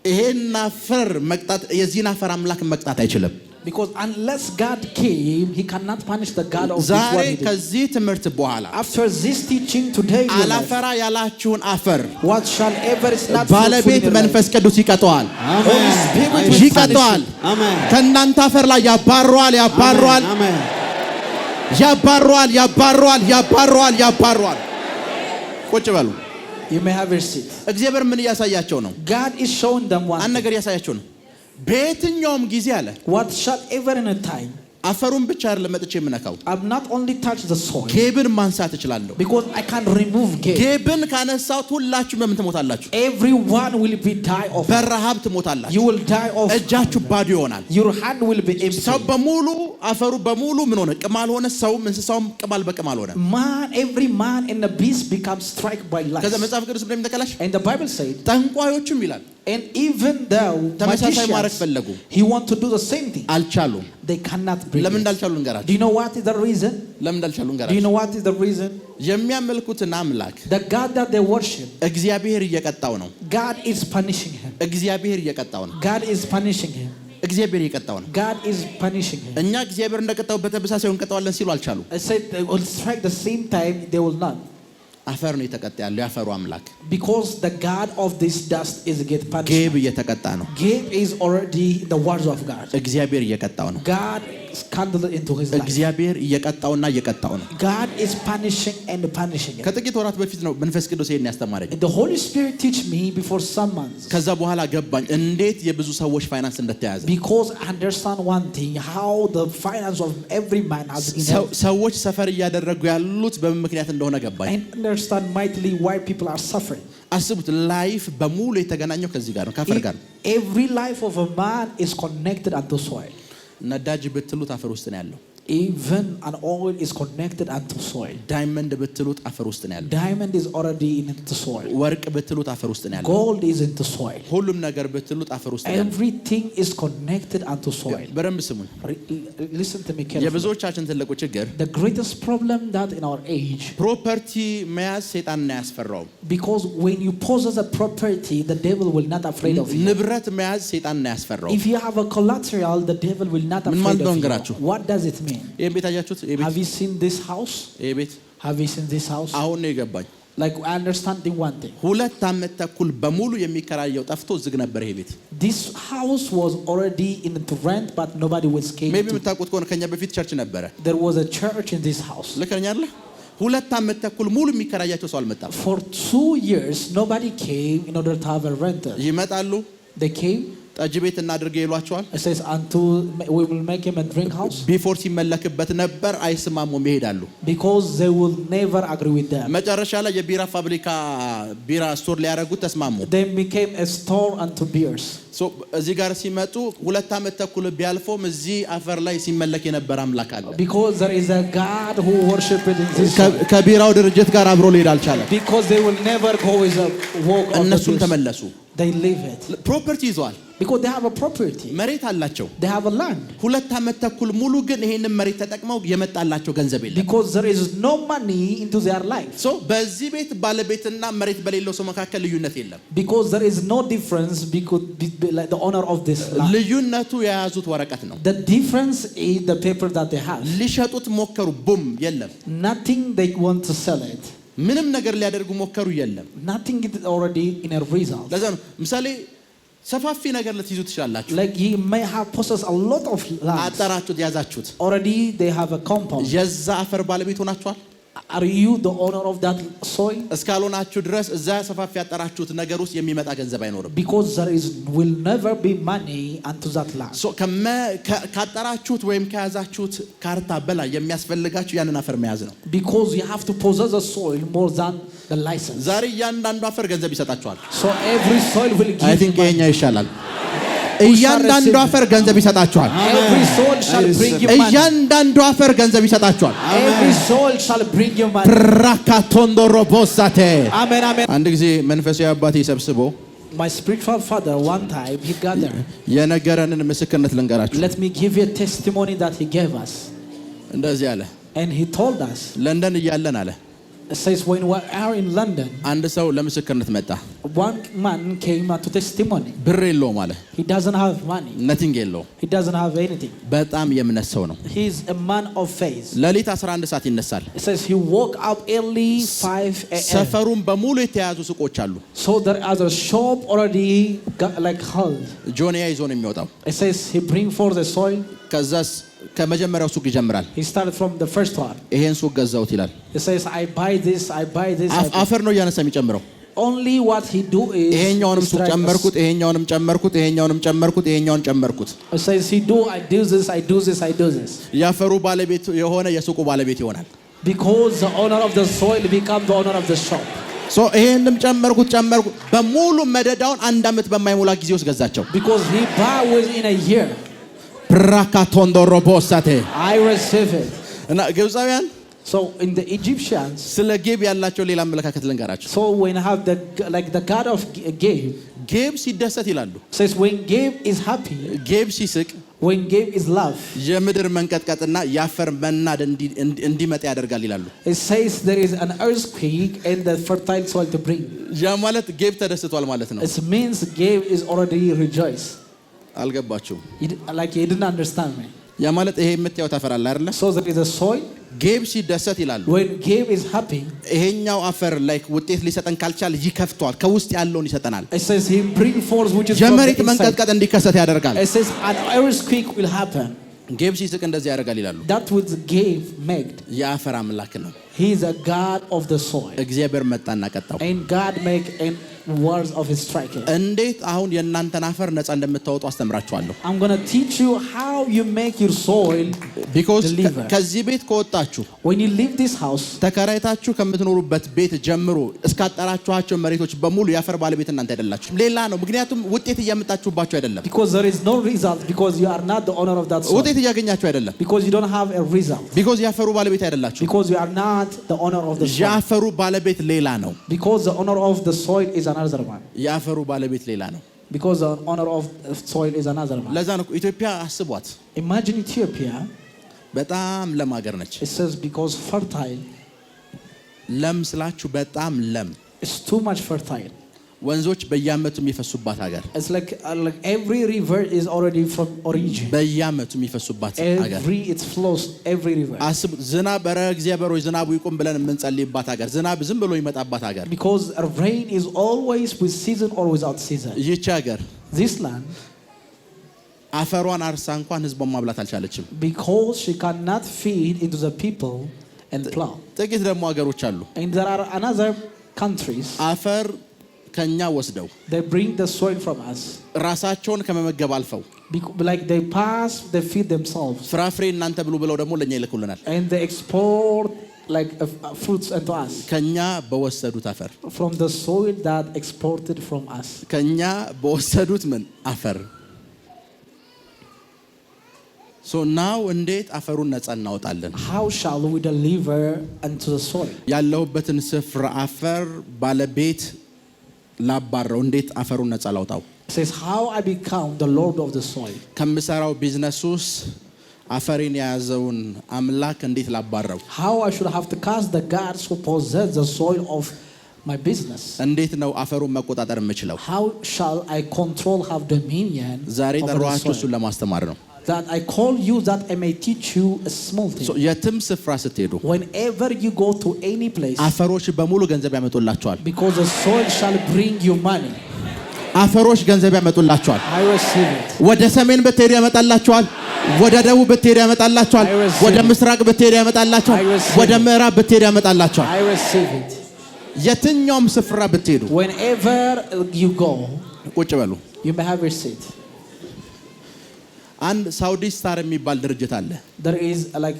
ይሄን አፈር መቅጣት የዚህን አፈር አምላክ መቅጣት አይችልም። Because unless God came, he cannot punish the God of this ዛሬ world. ከዚህ ትምህርት በኋላ After this teaching today, አላፈራ ያላችሁን አፈር what shall ever is not ባለቤት መንፈስ ቅዱስ ይቀጣዋል። አሜን ይቀጣዋል። አሜን ከእናንተ አፈር ላይ ያባረዋል። አሜን ያባረዋል። ቁጭ በሉ። You may have your seat. እግዚአብሔር ምን እያሳያቸው ነው? God is showing them one አንድ ነገር እያሳያቸው ነው። በየትኛውም ጊዜ አለ what shall ever in a time. አፈሩን ብቻ አይደለም መጥቼ የምነካው፣ I'm not only touch the soil. ጌብን ማንሳት እችላለሁ። Because I can remove Gabe. ጌብን ካነሳሁት ሁላችሁም በምን ትሞታላችሁ? Everyone will be die of. በረሃብ ትሞታላችሁ። You will die of. እጃችሁ ባዶ ይሆናል። Your hand will be empty. ሰው በሙሉ አፈሩ በሙሉ ምን ሆነ? ቅማል ሆነ። ሰውም እንስሳውም ቅማል በቅማል ሆነ። Man, every man in the beast becomes struck by lice. ከዛ መጽሐፍ ቅዱስ እንደሚጠቀላሽ And the Bible said, ጠንቋዮችም ይላል And even though ተመሳሳይ ማድረግ magicians, ፈለጉ he want to do the same thing. አልቻሉም። They cannot bring ለምን it. እንዳልቻሉ Do እንገራችሁ። you know what is the reason? ለምን እንዳልቻሉ Do you እንገራችሁ። know what is the reason? የሚያመልኩትን አምላክ The God that they worship, እግዚአብሔር እየቀጣው ነው። God is punishing him. እግዚአብሔር እየቀጣው ነው። God is punishing him. እግዚአብሔር እየቀጣው ነው። God is punishing him. እኛ እግዚአብሔር እንደቀጣው በተመሳሳይ እንቀጣዋለን ሲሉ አልቻሉ። I said they will strike the same time, they will not. አፈር ነው የተቀጣ ያለው ያፈሩ አምላክ። Because the God of this dust is get ጌብ punished. እየተቀጣ ነው። Gabe is already the words of God. እግዚአብሔር እየቀጣው ነው። God scandal into his life. እግዚአብሔር እየቀጣውና እየቀጣው ነው። God is punishing and punishing him. ከጥቂት ወራት በፊት ነው መንፈስ ቅዱስ ይሄን ያስተማረኝ። The Holy Spirit teach me before some months. ከዛ በኋላ ገባኝ እንዴት የብዙ ሰዎች ፋይናንስ እንደተያዘ። Because I understand one thing, how the finance of every man has been held. ሰዎች ሰፈር እያደረጉ ያሉት በምን ምክንያት እንደሆነ ገባኝ። I understand mightily why people are suffering. አስቡት ላይፍ በሙሉ የተገናኘው ከዚህ ጋር ነው ከአፈር ጋር ነው። Every life of a man is connected unto soil. ነዳጅ ብትሉት አፈር ውስጥ ነው ያለው። Even an oil is connected unto soil. ዳይመንድ ብትሉት አፈር ውስጥ ነው ያለው። Diamond is already into soil. ወርቅ ብትሉት አፈር ውስጥ ነው ያለው። Gold is into soil. ሁሉም ነገር ብትሉት አፈር ውስጥ ነው ያለው። Everything is connected unto soil. በደንብ ስሙኝ። Listen to me carefully. የብዙዎቻችን ትልቁ ችግር The greatest problem that in our age, ፕሮፐርቲ መያዝ ሰይጣንን አያስፈራውም። because when you possess a property, the devil will not afraid of you. ንብረት መያዝ ሰይጣንን አያስፈራውም። If you have a collateral, the devil will not ምን ማለት afraid ነው of እንግራችሁ? you. What does it mean? ይሄን ቤት አያችሁት? ይሄ ቤት Have you seen this house? ይሄ ቤት Have you seen this house? አሁን ነው የገባኝ። Like I understand one thing. 2 ዓመት ተኩል በሙሉ የሚከራየው ጠፍቶ ዝግ ነበር ይሄ ቤት። This house was already in the rent, but nobody was came ሜቢ to. የምታውቁት ከሆነ ከኛ በፊት ቸርች ነበረ። There was a church in this house. ልክ ነኝ አይደል? 2 ዓመት ተኩል ሙሉ የሚከራያቸው ሰው አልመጣም። For 2 years, nobody came in order to have a renter. ይመጣሉ። They came. ጠጅ ቤት እናድርግ ይሏቸዋል። It says, until we will make him a drink house. ቢፎር ሲመለክበት ነበር አይስማሙም ይሄዳሉ። Because they will never agree with them. መጨረሻ ላይ የቢራ ፋብሪካ ቢራ ስቶር ሊያደርጉት ተስማሙ። They became a store unto beers. ሶ እዚህ ጋር ሲመጡ 2 ዓመት ተኩል ቢያልፎም እዚህ አፈር ላይ ሲመለክ የነበረ አምላክ አለ። Because there is a God who worshiped in this. ከቢራው ድርጅት ጋር አብሮ ሊሄድ አልቻለም። Because they will never go with a walk of the እነሱም beers. ተመለሱ። They leave it. ፕሮፐርቲ ይዘዋል። Because they have a property. መሬት አላቸው። They have a land. 2 ዓመት ተኩል ሙሉ ግን ይሄንን መሬት ተጠቅመው የመጣላቸው ገንዘብ የለም። Because there is no money into their life. ሶ በዚህ ቤት ባለቤትና መሬት በሌለው ሰው መካከል ልዩነት የለም። Because there is no difference because like the owner of this land. ልዩነቱ የያዙት ወረቀት ነው። The difference is the paper that they have. ሊሸጡት ሞከሩ፣ ቡም የለም። Nothing they want to sell it. ምንም ነገር ሊያደርጉ ሞከሩ፣ የለም። Nothing is already in a result. ለዛ ነው ምሳሌ ሰፋፊ ነገር ልትይዙ ትችላላችሁ። Like he may have possessed a lot of land. አጠራችሁት፣ ያዛችሁት። Already they have a compound. የዛ አፈር ባለቤት ሆናችኋል። Are you the owner of that soil? እስካልሆናችሁ ድረስ እዛ ሰፋፊ ያጠራችሁት ነገር ውስጥ የሚመጣ ገንዘብ አይኖርም። Because there will never be money unto that land. ሶ ካጠራችሁት ወይም ከያዛችሁት ካርታ በላይ የሚያስፈልጋችሁ ያንን አፈር መያዝ ነው። Because you have to possess the soil more than the license. ዛሬ እያንዳንዱ አፈር ገንዘብ ይሰጣችኋል። So every soil will give አይ ቲንክ you ይሄኛ money. ይሻላል። እያንዳንዱ አፈር ገንዘብ ይሰጣችኋል። Every soul shall bring you money. እያንዳንዱ አፈር ገንዘብ ይሰጣችኋል። Every soul shall bring you money. ራካቶንዶሮቦሳቴ Amen, amen. አንድ ጊዜ መንፈሳዊ አባቴ ሰብስቦ My spiritual father, one time, he gathered. የነገረንን ምስክርነት ልንገራችሁ። Let me give you a testimony that he gave us. እንደዚህ አለ። And he told us, ለንደን እያለን አለ it says, when we are in London, አንድ ሰው ለምስክርነት መጣ። one man came to testimony. ብር የለውም አለ። He doesn't have money. ነቲንግ የለውም። He doesn't have anything. በጣም የእምነት ሰው ነው። He is a man of faith. ሌሊት 11 ሰዓት ይነሳል። It says he woke up early 5 a.m. ሰፈሩን በሙሉ የተያዙ ሱቆች አሉ። So there is a shop already like held. ጆንያ ይዞ ነው የሚወጣው። It says he bring forth the soil. ከዛስ ከመጀመሪያው ሱቅ ይጀምራል። He started from the first one. ይሄን ሱቅ ገዛውት ይላል። He says, I buy this, I buy this. አፈር ነው እያነሳ የሚጨምረው። Only what he do is ይሄኛውንም ሱቅ ጨመርኩት፣ ይሄኛውንም ጨመርኩት፣ ይሄኛውንም ጨመርኩት፣ ይሄኛውን ጨመርኩት። It says he do, I do this, I do this, I do this. ያፈሩ ባለቤት የሆነ የሱቁ ባለቤት ይሆናል። Because the owner of the soil become the owner of the shop. ሶ ይሄንም ጨመርኩት በሙሉ መደዳውን 1 ዓመት በማይሞላ ጊዜ ውስጥ ገዛቸው። Because he buy within a year. ፕራካቶንዶሮቦሳቴ I receive it. እና ግብፃውያን So in the Egyptians, ስለ ጌብ ያላቸው ሌላ አመለካከት ልንገራቸው። so when I have the God of Gabe, ጌብ ሲደሰት ይላሉ። Says when Gabe is happy, ጌብ ሲስቅ when Gabe is love, የምድር መንቀጥቀጥና የአፈር መናድ እንዲመጣ ያደርጋል ይላሉ። it says there is an earthquake and the fertile soil to bring. ያ ማለት ጌብ ተደስቷል ማለት ነው። It means Gabe is already rejoiced. አልገባችሁም? Like he didn't understand me. ያ ማለት ይሄ የምታዩት አፈር አለ አይደለ? So there is a soil. ጌብ ሲደሰት ይላሉ። When Gabe is happy, ይሄኛው አፈር ላይክ ውጤት ሊሰጠን ካልቻለ ይከፍተዋል፣ ከውስጥ ያለውን ይሰጠናል። it says he bring forth which is from the የመሬት inside. መንቀጥቀጥ እንዲከሰት ያደርጋል። It says an earthquake will happen. ጌብ ሲስቅ እንደዚህ ያደርጋል ይላሉ። That which Gabe made. የአፈር አምላክ ነው። He is a God of the soil. እግዚአብሔር መጣና ቀጣው። And God make and words of his striking. እንዴት አሁን የእናንተን አፈር ነፃ እንደምታወጡ አስተምራችኋለሁ። I'm going to teach you how you make your soil because deliver. ከዚህ ቤት ከወጣችሁ When you leave this house, ተከራይታችሁ ከምትኖሩበት ቤት ጀምሮ እስካጠራችኋቸው መሬቶች በሙሉ የአፈር ባለቤት እናንተ አይደላችሁም፣ ሌላ ነው። ምክንያቱም ውጤት እያመጣችሁባቸው አይደለም። because there is no result, because you are not the owner of that soil. ውጤት እያገኛችሁ አይደለም። Because you don't have a result. because የአፈሩ ባለቤት አይደላችሁ። because you are not the owner of the soil. የአፈሩ ባለቤት ሌላ ነው። because the owner of the soil is another one. የአፈሩ ባለቤት ሌላ ነው። because the owner of the soil is another one. ለዛ ነው ኢትዮጵያ አስቧት። Imagine Ethiopia. በጣም ለም ሀገር ነች። It says because fertile. ለም ስላችሁ በጣም ለም። It's too much fertile. ወንዞች በየዓመቱ የሚፈሱባት ሀገር። It's like every river is already from origin. በየዓመቱ የሚፈሱባት ሀገር። It flows every river. አስቡ። ዝናብ ኧረ እግዚአብሔር ሆይ ዝናቡ ይቁም ብለን የምንጸልይባት ሀገር፣ ዝናብ ዝም ብሎ ይመጣባት ሀገር። because rain is always with season or without season. ይህች ሀገር this land አፈሯን አርሳ እንኳን ህዝቧን ማብላት አልቻለችም። because she cannot feed into the people and plow. ጥቂት ደግሞ ሀገሮች አሉ። and there are another countries. አፈር ከኛ ወስደው they bring the soil from us. ራሳቸውን ከመመገብ አልፈው like they pass, they feed themselves. ፍራፍሬ እናንተ ብሉ ብለው ደግሞ ለኛ ይልኩልናል። and they export like fruits into us. ከኛ በወሰዱት አፈር from the soil that exported from us. ከኛ በወሰዱት ምን አፈር so now እንዴት አፈሩን ነፃ እናወጣለን? how shall we deliver unto the soil? ያለሁበትን ስፍራ አፈር ባለቤት ላባረው እንዴት አፈሩን ነፃ ላውጣው? says how I become the lord of the soil. ከምሰራው ቢዝነስ ውስጥ አፈሬን የያዘውን አምላክ እንዴት ላባረው? how I should have to cast the gods who possess the soil of my business. እንዴት ነው አፈሩን መቆጣጠር የምችለው? how shall I control, have dominion ዛሬ over the ጠራኋችሁ soil? እሱን ለማስተማር ነው። that I call you that I may teach you a small thing. የትም ስፍራ ስትሄዱ whenever you go to any place, አፈሮች በሙሉ ገንዘብ ያመጡላችኋል። because the soil shall bring you money. አፈሮች ገንዘብ ያመጡላችኋል። I receive it. ወደ ሰሜን ብትሄዱ ያመጣላችኋል፣ ወደ ደቡብ ብትሄዱ ያመጣላችኋል፣ ወደ ምስራቅ ብትሄዱ ያመጣላችኋል፣ ወደ ምዕራብ ብትሄዱ ያመጣላችኋል። I receive it. የትኛውም ስፍራ ብትሄዱ whenever you go, ቁጭ በሉ። you may have your seat. አንድ ሳውዲ ስታር የሚባል ድርጅት አለ። there is like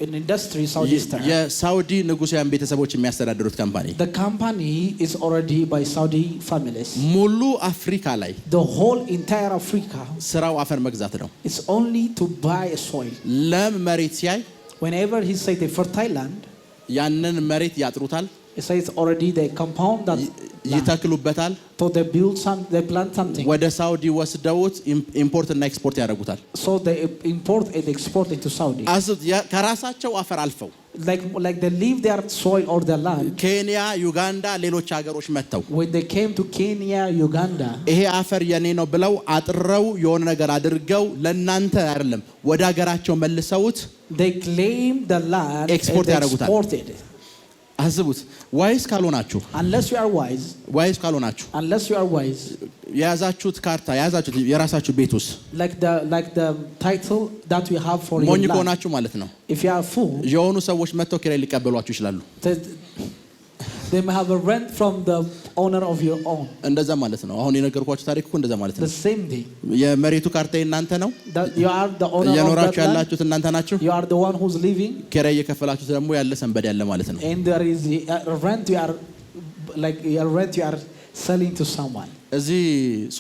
an industry, Saudi Star. የሳውዲ ንጉሳውያን ቤተሰቦች የሚያስተዳድሩት ካምፓኒ። the company is already by Saudi families. ሙሉ አፍሪካ ላይ the whole entire Africa ስራው አፈር መግዛት ነው። it's only to buy a soil. ለም መሬት ሲያይ whenever he say the fertile land, ያንን መሬት ያጥሩታል፣ it says already they compound that ይተክሉበታል፣ so they build some, they plant something, ወደ ሳውዲ ወስደውት ኢምፖርት እና ኤክስፖርት ያደርጉታል። so they import and export into Saudi. ከራሳቸው አፈር አልፈው like they leave their soil or their land. ኬንያ፣ ዩጋንዳ፣ ሌሎች ሀገሮች መጥተው when they came to Kenya, Uganda, ይሄ አፈር የኔ ነው ብለው አጥረው የሆነ ነገር አድርገው ለናንተ አይደለም ወደ ሀገራቸው መልሰውት they claim the land ኤክስፖርት and ያደርጉታል። exported. አስቡት። ዋይስ ካልሆናችሁ unless you are wise, ዋይስ ካልሆናችሁ unless you are wise, የያዛችሁት ካርታ የያዛችሁት የራሳችሁ ቤት ውስጥ like the title that we have for your ሞኝ land. ከሆናችሁ ማለት ነው if you are fool, የሆኑ ሰዎች መጥተው ኪራይ ሊቀበሏችሁ ይችላሉ። they may have a rent from the owner of your own. እንደዛ ማለት ነው። አሁን የነገርኳችሁ ታሪክ እኮ እንደዛ ማለት ነው። the same thing. የመሬቱ ካርታ እናንተ ነው። that you are the owner of that የኖራችሁ land. ያላችሁት እናንተ ናችሁ። you are the one who's living. ኪራይ እየከፈላችሁት ደግሞ ያለ ሰንበድ ያለ ማለት ነው። and there is rent you are like your rent you are selling to someone. እዚህ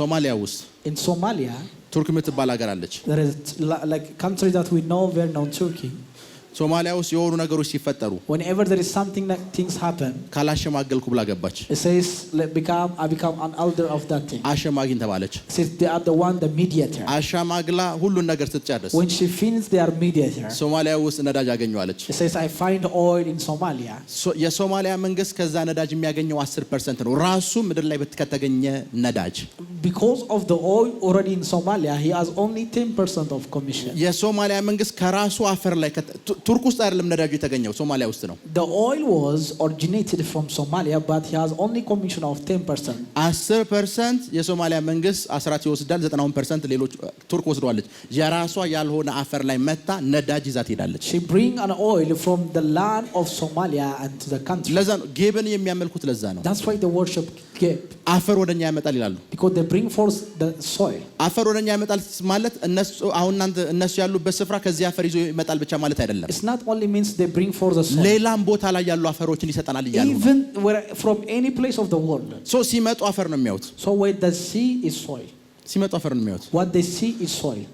ሶማሊያ ውስጥ in Somalia, ቱርክ የምትባል ሀገር አለች። there is like country that we know, very known, Turkey. ሶማሊያ ውስጥ የሆኑ ነገሮች ሲፈጠሩ whenever there is something that things happen, ካላሸማገልኩ ብላ ገባች። it says I become an elder of that thing. አሸማጊን ተባለች። It says they are the one, the mediator. አሸማግላ ሁሉን ነገር ስትጨርስ When she finished their mediator, ሶማሊያ ውስጥ ነዳጅ አገኘዋለች። it says I find oil in Somalia. የሶማሊያ መንግስት ከዛ ነዳጅ የሚያገኘው 10% ነው ራሱ ምድር ላይ ከተገኘ ነዳጅ። Because of the oil already in Somalia, he has only 10% of commission. የሶማሊያ መንግስት ከራሱ አፈር ላይ ቱርክ ውስጥ አይደለም ነዳጁ የተገኘው ሶማሊያ ውስጥ ነው። The oil was originated from Somalia, but he has only commission of 10%. 10% የሶማሊያ መንግስት አስራት ይወስዳል፣ 90% ሌሎች ቱርክ ወስደዋለች። የራሷ ያልሆነ አፈር ላይ መታ ነዳጅ ይዛ ትሄዳለች። She bring an oil from the land of Somalia and to the country. ለዛ ነው ጌብን የሚያመልኩት ለዛ ነው። That's why they worship Geb. አፈር ወደኛ ያመጣል ይላሉ። Because they bring forth the soil. አፈር ወደኛ ያመጣል ማለት እነሱ ያሉበት ስፍራ ከዚህ አፈር ይዞ ይመጣል ብቻ ማለት አይደለም። It's not only means they bring forth the soil. ሌላም ቦታ ላይ ያሉ አፈሮችን ይሰጣናል ይላሉ። Even from any place of the world. ሲመጡ አፈር ነው የሚያዩት። So where they see is soil. ሲመጡ አፈር ነው የሚያዩት። What they see is soil.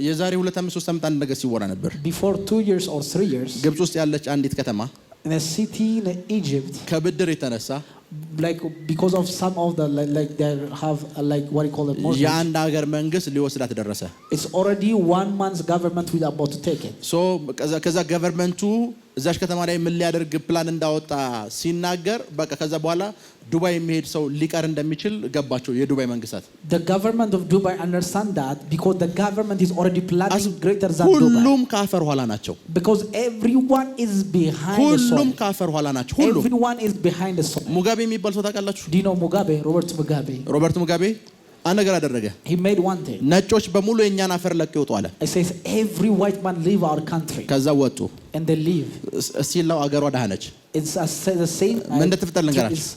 የዛሬ 2-3 ዓመት አንድ ነገር ሲወራ ነበር። Before 2 years or 3 years. ግብጽ ውስጥ ያለች አንዲት ከተማ in a city in Egypt, ከብድር የተነሳ like because of some of the like they have like what you call it mortgage. የአንድ ሀገር መንግስት ሊወስዳት ደረሰ። It's already 1 month's government with about to take it. So ከዛ ገቨርንመንቱ እዛሽ ከተማ ላይ ምን ሊያደርግ ፕላን እንዳወጣ ሲናገር በቃ ከዛ በኋላ ዱባይ የሚሄድ ሰው ሊቀር እንደሚችል ገባቸው የዱባይ መንግስታት። The government of Dubai understand that because the government is already planning greater than Dubai. ሁሉም ካፈር ኋላ ናቸው። Because everyone is behind the soil. ሁሉም ካፈር ኋላ ናቸው። ሁሉም everyone is behind the soil. ሙጋቤ የሚባል ሰው ታውቃላችሁ? Do you know Mugabe? Robert Mugabe አንድ ነገር አደረገ። He made one thing. ነጮች በሙሉ የኛን አፈር ለቀው ይወጡ አለ። It says every white man leave our country. ከዛ ወጡ። And they leave. እስቲላው አገሯ ደሃ ነች። It's the same. ምን እንደተፈጠረ ልንገራችሁ።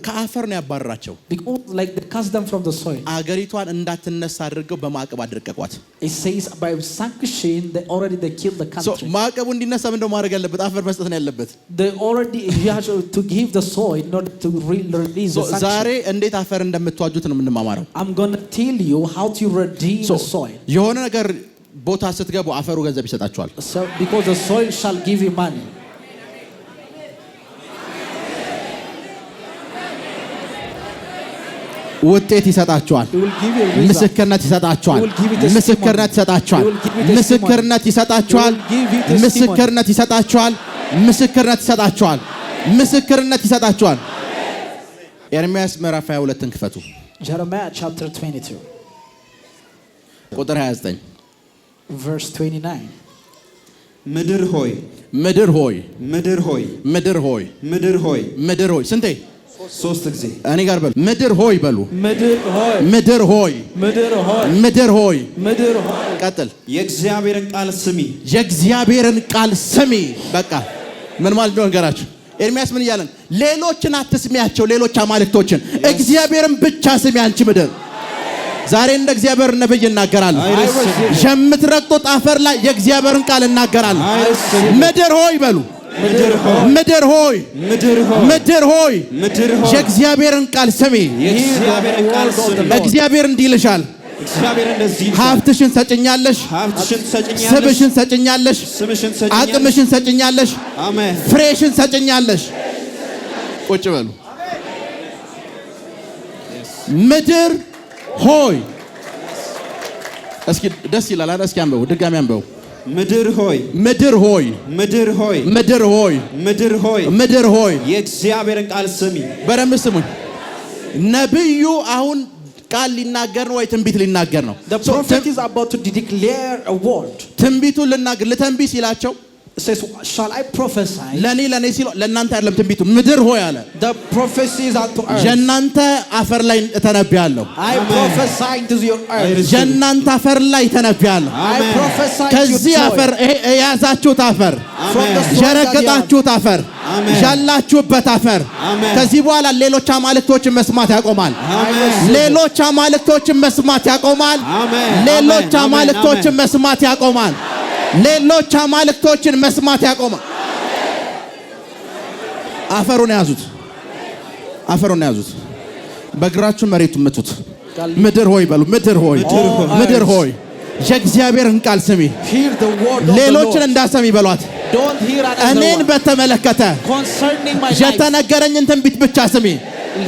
ከአፈር ነው ያባረራቸው። Because like they cast them from the soil. አገሪቷን እንዳትነሳ አድርገው በማዕቀብ አድርቀቋት። It says by sanction they already killed the country. So ማዕቀቡ እንዲነሳ ምን እንደው ማድረግ ያለበት አፈር መስጠት ነው ያለበት። They already have to give the soil not to release the sanction. ዛሬ እንዴት አፈር እንደምትዋጁት ነው የምንማማረው። I'm going to tell you how to redeem the soil. የሆነ ነገር ቦታ ስትገቡ አፈሩ ገንዘብ ይሰጣችኋል። So because the soil shall give you money. ውጤት ይሰጣችኋል። ምስክርነት ይሰጣችኋል። ምስክርነት ይሰጣችኋል። ምስክርነት ይሰጣችኋል። ምስክርነት ይሰጣችኋል። ምስክርነት ይሰጣችኋል። ምስክርነት ይሰጣችኋል። ኤርምያስ ምዕራፍ 22ን ክፈቱ። Jeremiah chapter 22 ቁጥር 29 verse 29 ምድር ሆይ ምድር ሆይ ምድር ሆይ ምድር ሆይ ምድር ሆይ ምድር ሆይ ስንቴ 3 ጊዜ እኔ ጋር በሉ ምድር ሆይ በሉ ምድር ሆይ ምድር ሆይ ምድር ሆይ ምድር ሆይ ምድር ሆይ ቀጥል የእግዚአብሔርን ቃል ስሚ የእግዚአብሔርን ቃል ስሚ በቃ ምን ማለት ነው እንገራችሁ ኤርምያስ ምን ይላል ሌሎችን አትስሚያቸው ሌሎች አማልክቶችን እግዚአብሔርን ብቻ ስሚ አንቺ ምድር ዛሬ እንደ እግዚአብሔር ነብይ እናገራለሁ የምትረግጡት አፈር ላይ የእግዚአብሔርን ቃል እናገራለሁ ምድር ሆይ በሉ ምድር ሆይ ምድር ሆይ ምድር ሆይ የእግዚአብሔርን ቃል ስሚ እግዚአብሔር እንዲህ ይልሻል ሀብትሽን ሰጭኛለሽ ስብሽን ሰጭኛለሽ አቅምሽን ሰጭኛለሽ ፍሬሽን ሰጭኛለሽ ቁጭ በሉ ምድር ሆይ እስኪ ደስ ይላል አይደል እስኪ አንበው ድጋሚ አንበው ምድር ሆይ ምድር ሆይ ምድር ሆይ ምድር ሆይ ምድር ሆይ ምድር ሆይ የእግዚአብሔርን ቃል ስሚ በደንብ ስሙኝ ነብዩ አሁን ቃል ሊናገር ነው ወይ ትንቢት ሊናገር ነው The prophet is about to declare a word ትንቢቱን ልናገር ለተንቢት ሲላቸው says shall I prophesy ለኔ ሲሉ ለእናንተ አይደለም ትንቢቱ ምድር ሆይ አለ The prophecy is unto earth የእናንተ አፈር ላይ እተነብያለሁ I prophesy to your earth የእናንተ አፈር ላይ እተነብያለሁ I prophesy to ከዚህ አፈር የያዛችሁት አፈር የረገጣችሁት አፈር ያላችሁበት አፈር ከዚህ በኋላ ሌሎች አማልክቶችን መስማት ያቆማል ሌሎች አማልክቶችን መስማት ያቆማል ሌሎች አማልክቶችን መስማት ያቆማል ሌሎች አማልክቶችን መስማት ያቆማል አፈሩን ያዙት አፈሩን ያዙት በእግራችሁ መሬቱን ምቱት ምድር ሆይ በሉ ምድር ሆይ ምድር ሆይ የእግዚአብሔርን ቃል ስሚ። Hear the word of the ሌሎችን Lord. እንዳሰሚ በሏት። Don't hear another እኔን one. በተመለከተ Concerning my life, የተነገረኝን ትንቢት ብቻ ስሚ።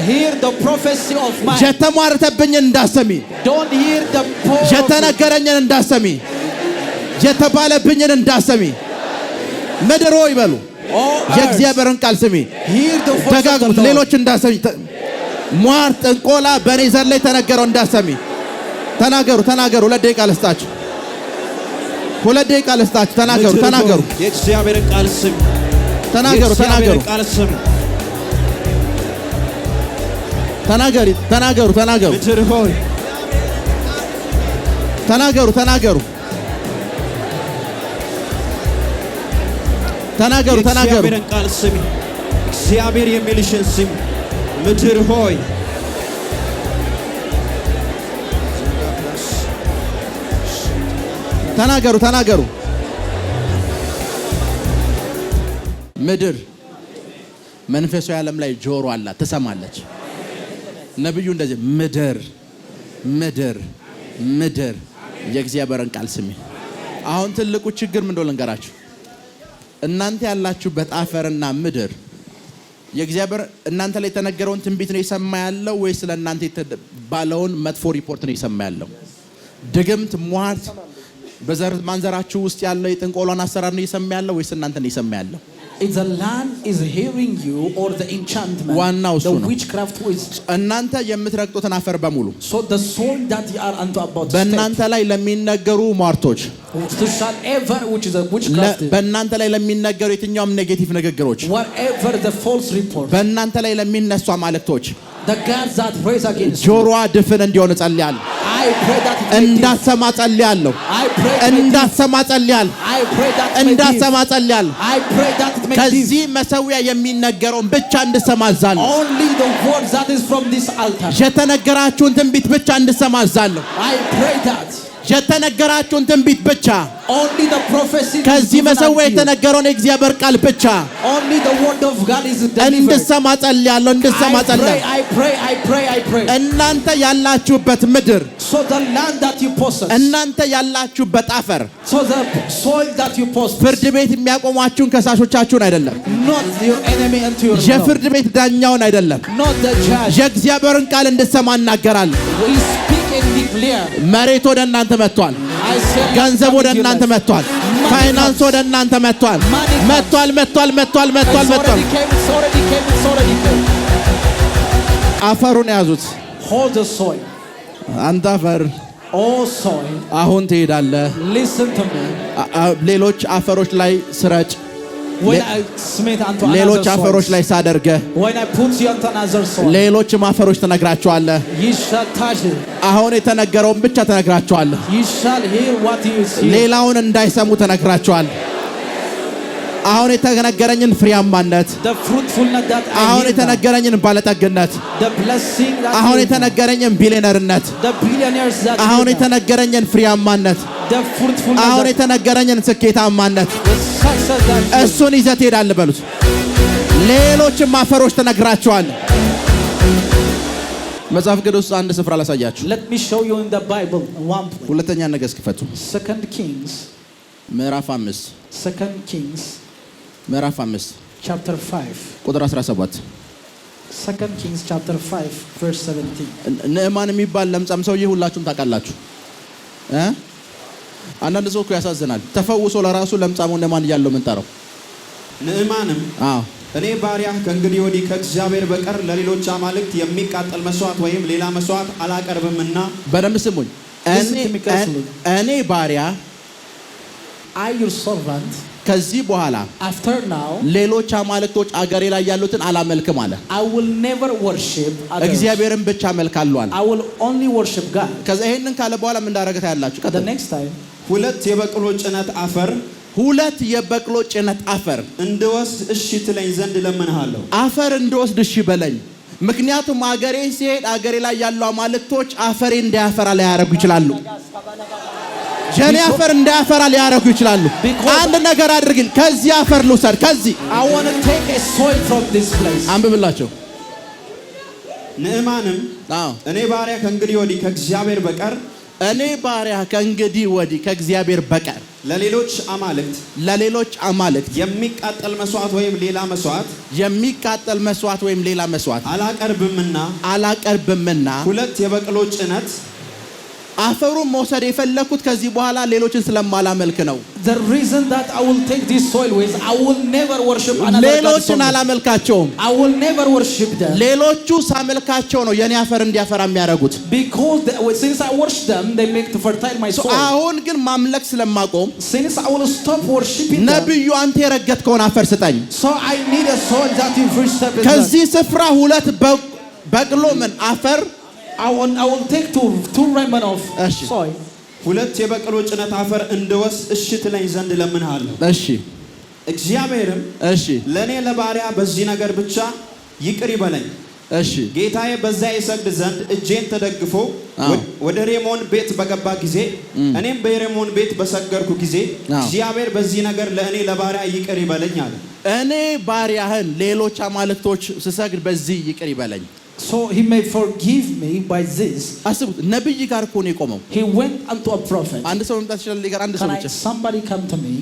hear the prophecy of mine. የተሟርተብኝን እንዳሰሚ፣ Don't hear the poor. የተነገረኝን እንዳሰሚ፣ የተባለብኝን እንዳሰሚ። ምድር ሆይ በሉ የእግዚአብሔርን ቃል ስሚ። Hear the voice of the ደጋግሙት። Lord. ሌሎች እንዳሰሚ፣ ሟርት፣ ጥንቆላ በእኔ ዘር ላይ ተነገረው እንዳሰሚ ተናገሩ። ተናገሩ። 2 ደቂቃ ልስጣችሁ። 2 ደቂቃ ልስጣችሁ። ተናገሩ። ተናገሩ። የእግዚአብሔርን ቃል ስሚ። ተናገሩ። ተናገሩ። የእግዚአብሔርን ቃል ስሚ። ተናገሪ። ተናገሩ። ተናገሩ። ምድር ሆይ ተናገሩ። ተናገሩ። ተናገሩ። ተናገሩ። የእግዚአብሔርን ቃል ስሚ። እግዚአብሔር የሚልሽን ስሚ። ምድር ሆይ ተናገሩ። ተናገሩ። ምድር መንፈሳዊ ዓለም ላይ ጆሮ አላት፣ ትሰማለች። ነብዩ እንደዚህ ምድር ምድር ምድር የእግዚአብሔርን ቃል ስሚ። አሁን ትልቁ ችግር ምን እንደሆነ ልንገራችሁ። እናንተ ያላችሁበት አፈርና ምድር የእግዚአብሔር እናንተ ላይ የተነገረውን ትንቢት ነው የሰማ ያለው ወይስ ለእናንተ የተባለውን መጥፎ ሪፖርት ነው የሰማ ያለው? ድግምት፣ ሟርት በዘር ማንዘራችሁ ውስጥ ያለው የጥንቆላን አሰራር ነው የሰማ ያለው ወይስ እናንተ ነው የሰማ ያለው? If the land is hearing you or the enchantment, the witchcraft is. እናንተ የምትረግጡትን አፈር በሙሉ So the soil that you are unto about to በእናንተ ላይ ለሚነገሩ ሟርቶች whosoever which is a witchcraft, በእናንተ ላይ ለሚነገሩ የትኛውም ኔጌቲቭ ንግግሮች whatever the false report, በእናንተ ላይ ለሚነሱ አማልክቶች the gods that raise against ጆሮዋ ድፍን እንዲሆን ጸልያለሁ። I pray that እንዳትሰማ ጸልያለሁ። እንዳትሰማ ጸልያለሁ። እንዳትሰማ ጸልያለሁ። ከዚህ መሠዊያ የሚነገረውን ብቻ እንድሰማ አዛለሁ። only the words that is from this altar, የተነገራችሁን ትንቢት ብቻ እንድሰማ አዛለሁ። I pray that የተነገራችሁን ትንቢት ብቻ only the prophecy ከዚህ መሠዊያ የተነገረውን የእግዚአብሔር ቃል ብቻ only the word of God is delivered. እንድሰማ ጸልያለሁ። እንድሰማ ጸልያለሁ። I pray እናንተ ያላችሁበት ምድር so the land that you possess, እናንተ ያላችሁበት አፈር so the soil that you possess, ፍርድ ቤት የሚያቆሟችሁን ከሳሾቻችሁን አይደለም፣ not your enemy unto your የፍርድ ቤት ዳኛውን አይደለም፣ not the judge. የእግዚአብሔርን ቃል እንድሰማ እናገራለሁ። We speak and declare. መሬት ወደ እናንተ መጥቷል። ገንዘብ ወደ እናንተ መጥቷል። ፋይናንስ ወደ እናንተ መጥቷል። መጥቷል። አፈሩን ያዙት። Hold the soil. አንተ አፈር Oh soil, አሁን ትሄዳለህ። listen to me. ሌሎች አፈሮች ላይ ስረጭ። When I smite unto ሌሎች another አፈሮች soil, ላይ ሳደርገህ when I put you unto another soil, ሌሎችም አፈሮች ትነግራቸዋለህ። you shall touch it. አሁን የተነገረውን ብቻ ትነግራቸዋለህ። You shall hear what you hear. ሌላውን እንዳይሰሙ ትነግራቸዋለህ። አሁን የተነገረኝን ፍሬያማነት፣ The fruitfulness that I አሁን hear now, የተነገረኝን ባለጠግነት፣ the blessing that አሁን I hear now, የተነገረኝን ቢሊየነርነት፣ the billionaires that I አሁን hear now, የተነገረኝን ፍሬያማነት፣ the fruitfulness አሁን that, የተነገረኝን ስኬታማነት the success that you, እሱን ይዘህ ትሄዳለህ በሉት። ሌሎችም አፈሮች ትነግራቸዋለህ። መጽሐፍ ቅዱስ ውስጥ አንድ ስፍራ ላሳያችሁ። let me show you in the Bible one place. ሁለተኛ ነገሥት ክፈቱ። 2 Kings, ምዕራፍ 5 2 Kings ምዕራፍ 5 chapter 5. ቁጥር 17 2 Kings chapter 5 verse 17. ንዕማን የሚባል ለምጻም ሰውዬ ሁላችሁም ታውቃላችሁ። አንዳንድ ሰው እኮ ያሳዝናል። ተፈውሶ ለራሱ ለምጻሙ ንዕማን እያለው ምን ጠራው? ንዕማንም እኔ ባሪያህ ከእንግዲህ ወዲህ ከእግዚአብሔር በቀር ለሌሎች አማልክት የሚቃጠል መስዋዕት ወይም ሌላ መስዋዕት አላቀርብምና። በደንብ ስሙኝ። እኔ ባሪያ I your servant ከዚህ በኋላ after now ሌሎች አማልክቶች አገሬ ላይ ያሉትን አላመልክም አለ። I will never worship others. እግዚአብሔርን ብቻ አመልካለሁ አለ። I will only worship God. ከዛ ይሄንን ካለ በኋላ ምን እንዳደረገ ታያላችሁ። The next time ሁለት የበቅሎ ጭነት አፈር እንድወስድ እሺ ትለኝ ዘንድ እለምንሃለሁ። አፈር እንድወስድ እሺ በለኝ። ምክንያቱም አገሬ ሲሄድ አገሬ ላይ ያሉ አማልክቶች አፈሬ እንዳያፈራ ሊያረጉ ይችላሉ። ጀኔ አፈር እንዳያፈራ ሊያረጉ ይችላሉ። አንድ ነገር አድርግል። ከዚህ አፈር ልውሰድ። ከዚህ I want to take a soil from this place. አንብብላቸው። ንዕማንም እኔ ባሪያ ከእንግዲህ ወዲህ ከእግዚአብሔር በቀር እኔ ባሪያ ከእንግዲህ ወዲህ ከእግዚአብሔር በቀር ለሌሎች አማልክት የሚቃጠል መስዋዕት ወይም ሌላ መስዋዕት አላቀርብምና ሁለት የበቅሎ ጭነት አፈሩን መውሰድ የፈለኩት ከዚህ በኋላ ሌሎችን ስለማላመልክ ነው። The reason that I will take this soil with, I will never worship another god. ሌሎችን አላመልካቸውም። I will never worship them. ሌሎቹ ሳመልካቸው ነው የኔ አፈር እንዲያፈራ የሚያደርጉት። Because since I worship them, they make to fertile my soil. አሁን ግን ማምለክ ስለማቆም since I will stop worshiping ነብዩ አንተ የረገጥከውን አፈር ስጠኝ። So I need a soil that you first step in. ከዚህ ስፍራ ሁለት በቅሎ ምን አፈር I will take two remnant of soil. ሁለት የበቅሎ ጭነት አፈር እንደወስድ እሺ ትለኝ ዘንድ ለምንሃለሁ። እሺ እግዚአብሔርም እሺ ለኔ ለባሪያ በዚህ ነገር ብቻ ይቅር ይበለኝ። እሺ ጌታዬ በዛ ይሰግድ ዘንድ እጄን ተደግፎ ወደ ሬሞን ቤት በገባ ጊዜ እኔም በሬሞን ቤት በሰገርኩ ጊዜ እግዚአብሔር በዚህ ነገር ለኔ ለባሪያ ይቅር ይበለኝ አለ። እኔ ባሪያህን ሌሎች አማልክቶች ስሰግድ በዚህ ይቅር ይበለኝ። So he may forgive me by this. አስቡት ነብይ ጋር እኮ ነው የቆመው። He went unto a prophet. አንድ ሰው መምጣት ይችላል ጋር አንድ ሰው ብቻ somebody come to me.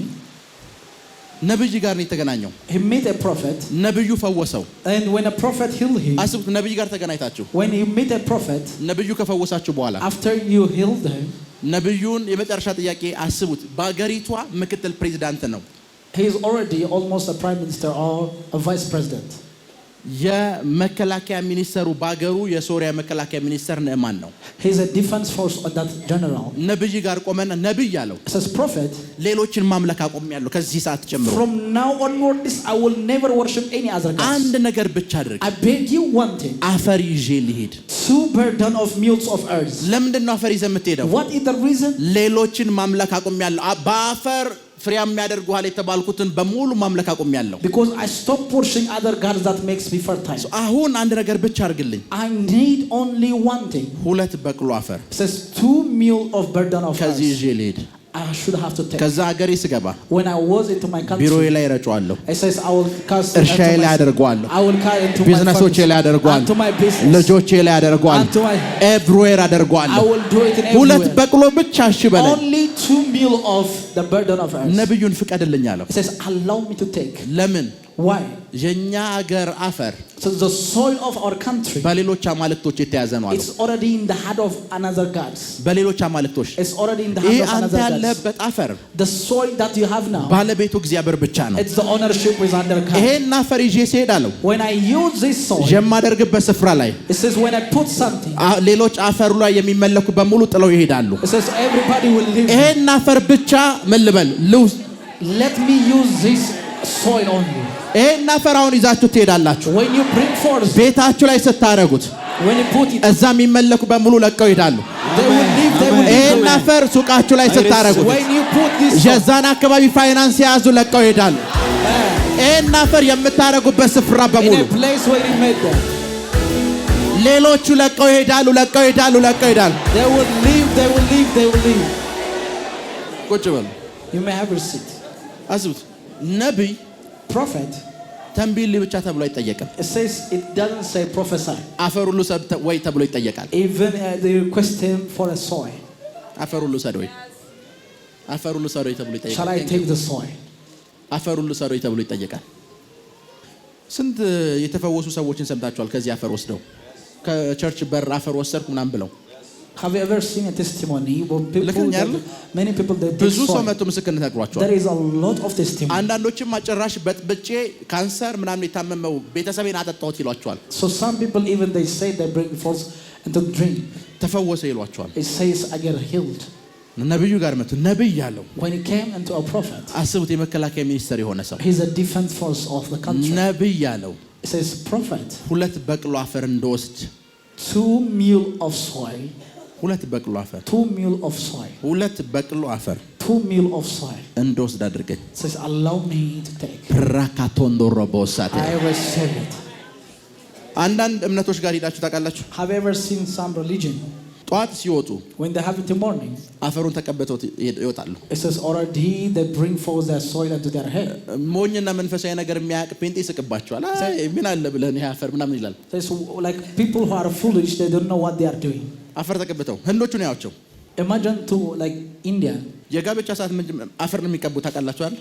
ነብይ ጋር ነው የተገናኘው። He met a prophet. ነብዩ ፈወሰው። And when a prophet healed him. አስቡት ነብይ ጋር ተገናኝታችሁ when you meet a prophet. ነብዩ ከፈወሳችሁ በኋላ after you healed him. ነብዩን የመጨረሻ ጥያቄ አስቡት በአገሪቷ ምክትል ፕሬዝዳንት ነው። He is already almost a prime minister or a vice president. የመከላከያ ሚኒስተሩ ባገሩ የሶሪያ መከላከያ ሚኒስተር ነዕማን ነው። He is a defense force of that general. ነብይ ጋር ቆመና ነብይ ያለው says prophet ሌሎችን ማምለክ አቆሚያለሁ ከዚህ ሰዓት ጀምሮ from now onwards I will never worship any other gods. አንድ ነገር ብቻ አድርግ I beg you one thing. አፈር ይዤ ልሂድ። two burden of mules of earth. ለምንድን ነው አፈር ይዘህ የምትሄደው? what is the reason? ሌሎችን ማምለክ አቆሚያለሁ በአፈር ፍሬያም ያደርጉሃል የተባልኩትን በሙሉ ማምለክ አቆሚያለሁ። because I stop worshiping other gods that makes me fertile. አሁን አንድ ነገር ብቻ አድርግልኝ። I need only one thing. ሁለት በቅሎ አፈር says 2 mule of burden of earth. ከዚህ ይዤ ልሂድ። I should have to take. ከዛ ሀገሬ ስገባ when I was into my country ቢሮዬ ላይ ረጨዋለሁ። it says I will cast እርሻዬ ላይ አደርገዋለሁ። I will cast into ቢዝነሶቼ ላይ አደርገዋለሁ። into my business ልጆቼ ላይ አደርገዋለሁ። everywhere አደርገዋለሁ። I will do it in everywhere. ሁለት በቅሎ ብቻ እሺ በለኝ። only 2 mule of the burden of earth. ነብዩን ፍቀድልኝ አለው። it says allow me to take. ለምን? why? የኛ ሀገር አፈር so the soil of our country በሌሎች አማልክቶች የተያዘ ነው አለው። it's already in the hand of another gods. በሌሎች አማልክቶች it's already in the hand of another gods. ያለበት አፈር the soil that you have now ባለቤቱ እግዚአብሔር ብቻ ነው። it's the ownership with under God. ይሄን አፈር ይዤ ሲሄዳለሁ when I use this soil የማደርግበት ስፍራ ላይ it says when I put something ሌሎች አፈሩ ላይ የሚመለኩ በሙሉ ጥለው ይሄዳሉ። it says everybody will leave. ይሄን አፈር ብቻ ምን ልበል? let me use this soil only. ይሄን አፈር አሁን ይዛችሁ ትሄዳላችሁ። when you bring forth ቤታችሁ ላይ ስታረጉት when you put it እዛ የሚመለኩ በሙሉ ለቀው ይሄዳሉ። they will leave. they will ይሄን አፈር ሱቃችሁ ላይ ስታረጉት when you put this የዛን አካባቢ ፋይናንስ የያዙ ለቀው ይሄዳሉ። ይሄን አፈር የምታረጉበት ስፍራ በሙሉ in a place where you made them ሌሎቹ ለቀው ይሄዳሉ። they will leave. ቁጭ በሉ። you may have your seat. አስቡት ነብይ prophet ተንቢል ብቻ ተብሎ አይጠየቅም። it says it doesn't say prophesy. አፈር ሁሉ ሰድ ወይ ተብሎ ይጠየቃል። even they request him for a soil. አፈር ሁሉ ሰድ ወይ ተብሎ ይጠየቃል። shall I take the soil? አፈር ሁሉ ሰድ ወይ ተብሎ ይጠየቃል። ስንት የተፈወሱ ሰዎችን ሰምታችኋል? ከዚህ አፈር ወስደው ከቸርች በር አፈር ወሰድኩ ምናምን ብለው have you ever seen a testimony when many people they ብዙ ሰው መጥቶ ምስክርነት ያቀርባቸዋል። there is a lot of testimony. አንዳንዶችም አጨራሽ በጥብጬ ካንሰር ምናምን የታመመው ቤተሰቤን አጠጣሁት ይሏቸዋል። so some people even they say they bring forth into drink ተፈወሰ ይሏቸዋል። it says I get healed. ነብዩ ጋር መጥቶ ነብይ ያለው when he came into a prophet አስቡት የመከላከያ ሚኒስተር የሆነ ሰው he's a defense force of the country. ነብይ ያለው it says prophet ሁለት በቅሎ አፈር እንደወስድ 2 mule of soil. ሁለት በቅሎ አፈር 2 mule of soil. ሁለት በቅሎ አፈር 2 mule of soil. እንደወስድ አድርገኝ። says allow me to take. ፕራካቶንዶሮቦሳቴ I receive it. አንዳንድ እምነቶች ጋር ሄዳችሁ ታውቃላችሁ? have you ever seen some religion ጧት ሲወጡ when they have it in the morning አፈሩን ተቀበተው ይወጣሉ? it says already they bring forth their soil into their head. ሞኝና መንፈሳዊ ነገር የሚያውቅ ጴንጤ ይስቅባቸዋል። አይ ምን አለ ብለን ይሄ አፈር ምናምን ይላል። says like people who are foolish they don't know what they are doing. አፈር ተቀበተው ህንዶቹን ያዋቸው Imagine to like India. የጋብቻ ሰዓት አፈር ነው የሚቀቡት ታውቃላችሁ አይደል?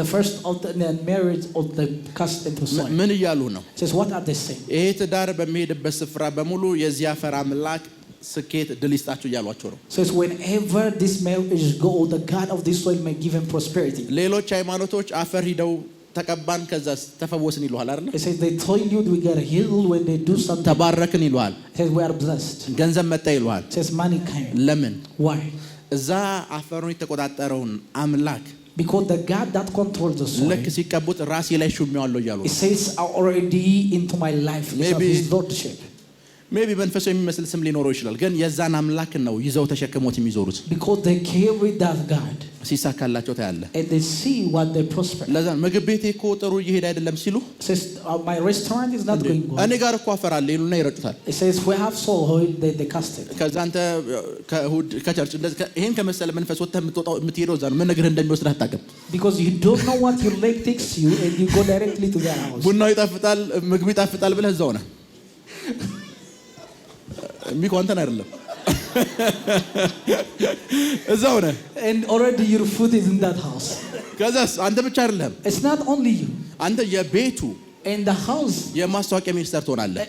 The first of the marriage of the cast into soil. ምን እያሉ ነው? Says what are they saying? ይሄ ትዳር በሚሄድበት ስፍራ በሙሉ የዚህ አፈር አምላክ ስኬት ድል ይስጣችሁ እያሏቸው ነው። Says whenever this marriage go, the God of this soil may give him prosperity. ሌሎች ሃይማኖቶች አፈር ሂደው ተቀባን ከዛ ተፈወስን ይሉሃል አይደል? It says they told you we get healed when they do something. ተባረክን ይሉሃል። It says we are blessed. ገንዘብ መጣ ይሉሃል። It says money came. ለምን? Why? እዛ አፈሩን የተቆጣጠረውን አምላክ Because the God that controls the soil. ልክ ሲቀቡት ራሴ ላይ ሹሜዋለሁ እያሉ It says already into my life. Maybe his lordship. ሜቢ መንፈሳዊ የሚመስል ስም ሊኖረው ይችላል፣ ግን የዛን አምላክ ነው ይዘው ተሸክሞት የሚዞሩት። Because they carry that God. ሲሳካላቸው ታያለ። And they see what they prosper. ለዛ ምግብ ቤቴ እኮ ጥሩ እየሄደ አይደለም ሲሉ Says my restaurant is not going good. እኔ ጋር እኮ አፈር አለ ይሉና ይረጩታል። It says we have soil, they cast it. ከዛ አንተ ከቸርች እንደዚህ ይሄን ከመሰለ መንፈስ ወጥተህ የምትሄደው እዛ ነው። ምን ነገር እንደሚወስድ አታውቅም። Because you don't know what your leg takes you and you go directly to their house. ቡናው ይጣፍጣል ምግቡ ይጣፍጣል ብለህ እዛው ነህ። ሚኮ አንተን አይደለም እዛው ነህ። And already your food is in that house. ከዛስ አንተ ብቻ አይደለም። It's not only you. አንተ የቤቱ In the house. የማስታወቂያ ሚኒስተር ትሆናለህ።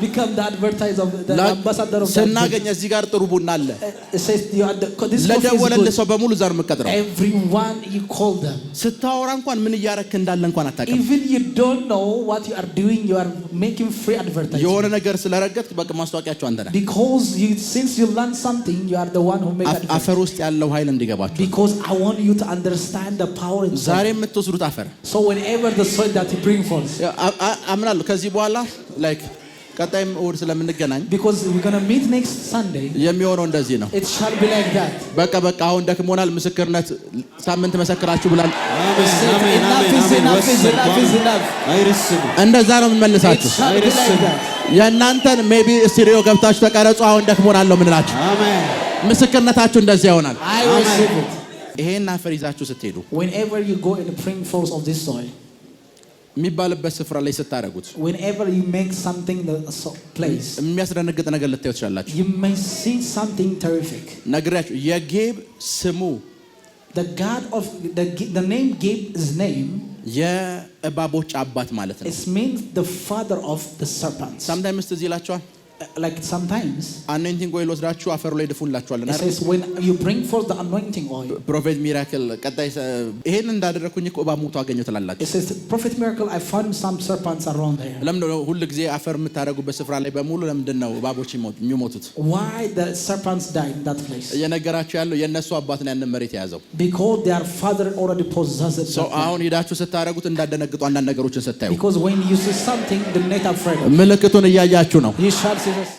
Become the advertiser of the ambassador of ስናገኝ እዚህ ጋር ጥሩ ቡና አለ። It says you are this ለደወለልህ ሰው በሙሉ ዛር መቀጥረው። Everyone you call them. ስታወራ እንኳን ምን እያረክ እንዳለ እንኳን አታውቅም። Even you don't know what you are doing, you are making free advertising. የሆነ ነገር ስለረገጥክ በቃ ማስታወቂያቸው አንተ ነህ። Because you, since you learn something, you are the one who make advertising. አፈር ውስጥ ያለው ኃይል እንዲገባችሁ። Because I want you to understand the power in ዛሬ የምትወስዱት አፈር So whenever the soil that you bring forth. አምናለሁ ከዚህ በኋላ ላይክ ቀጣይም እሑድ ስለምንገናኝ Because we're going to meet next Sunday. የሚሆነው እንደዚህ ነው። It shall be like that. በቃ አሁን ደክሞናል። ምስክርነት ሳምንት መሰክራችሁ ብላል። እንደዛ ነው የምንመልሳችሁ። የእናንተን ሜቢ ስቱዲዮ ገብታችሁ ተቀረጹ። አሁን ደክሞናል ነው የምንላችሁ። ምስክርነታችሁ እንደዚህ ይሆናል። ይሄን አፈር ይዛችሁ ስትሄዱ Whenever you go and bring forth of this soil. የሚባልበት ስፍራ ላይ ስታደርጉት Whenever you make something the place. የሚያስደነግጥ ነገር ልታዩ ትችላላችሁ። You may see something terrific. ነግሬያችሁ የጌብ ስሙ The God of the name gave his name. የእባቦች አባት ማለት ነው። It means the father of the serpents. sometimes ትዝ ይላችኋል። Like sometimes anointing oil ወስዳችሁ አፈሩ ላይ ድፉላችኋል እና it says when you bring forth the anointing oil. ፕሮፌት ሚራክል ቀጣይ ይሄን እንዳደረኩኝ እኮ እባብ ሞቶ አገኘው ትላላችሁ። It says prophet miracle I found some serpents around there. ለምን ነው ሁሉ ጊዜ አፈር የምታደርጉበት ስፍራ ላይ በሙሉ ለምንድን ነው እባቦች የሚሞቱት? Why the serpents died in that place? እየነገራችሁ ያለው የነሱ አባት ነው ያንን መሬት የያዘው። Because their father already possessed it. So አሁን ሄዳችሁ ስታደርጉት እንዳደነግጡ አንዳንድ ነገሮችን ስታዩ Because when you see something, do not afraid. ምልክቱን እያያችሁ ነው። You shall see this.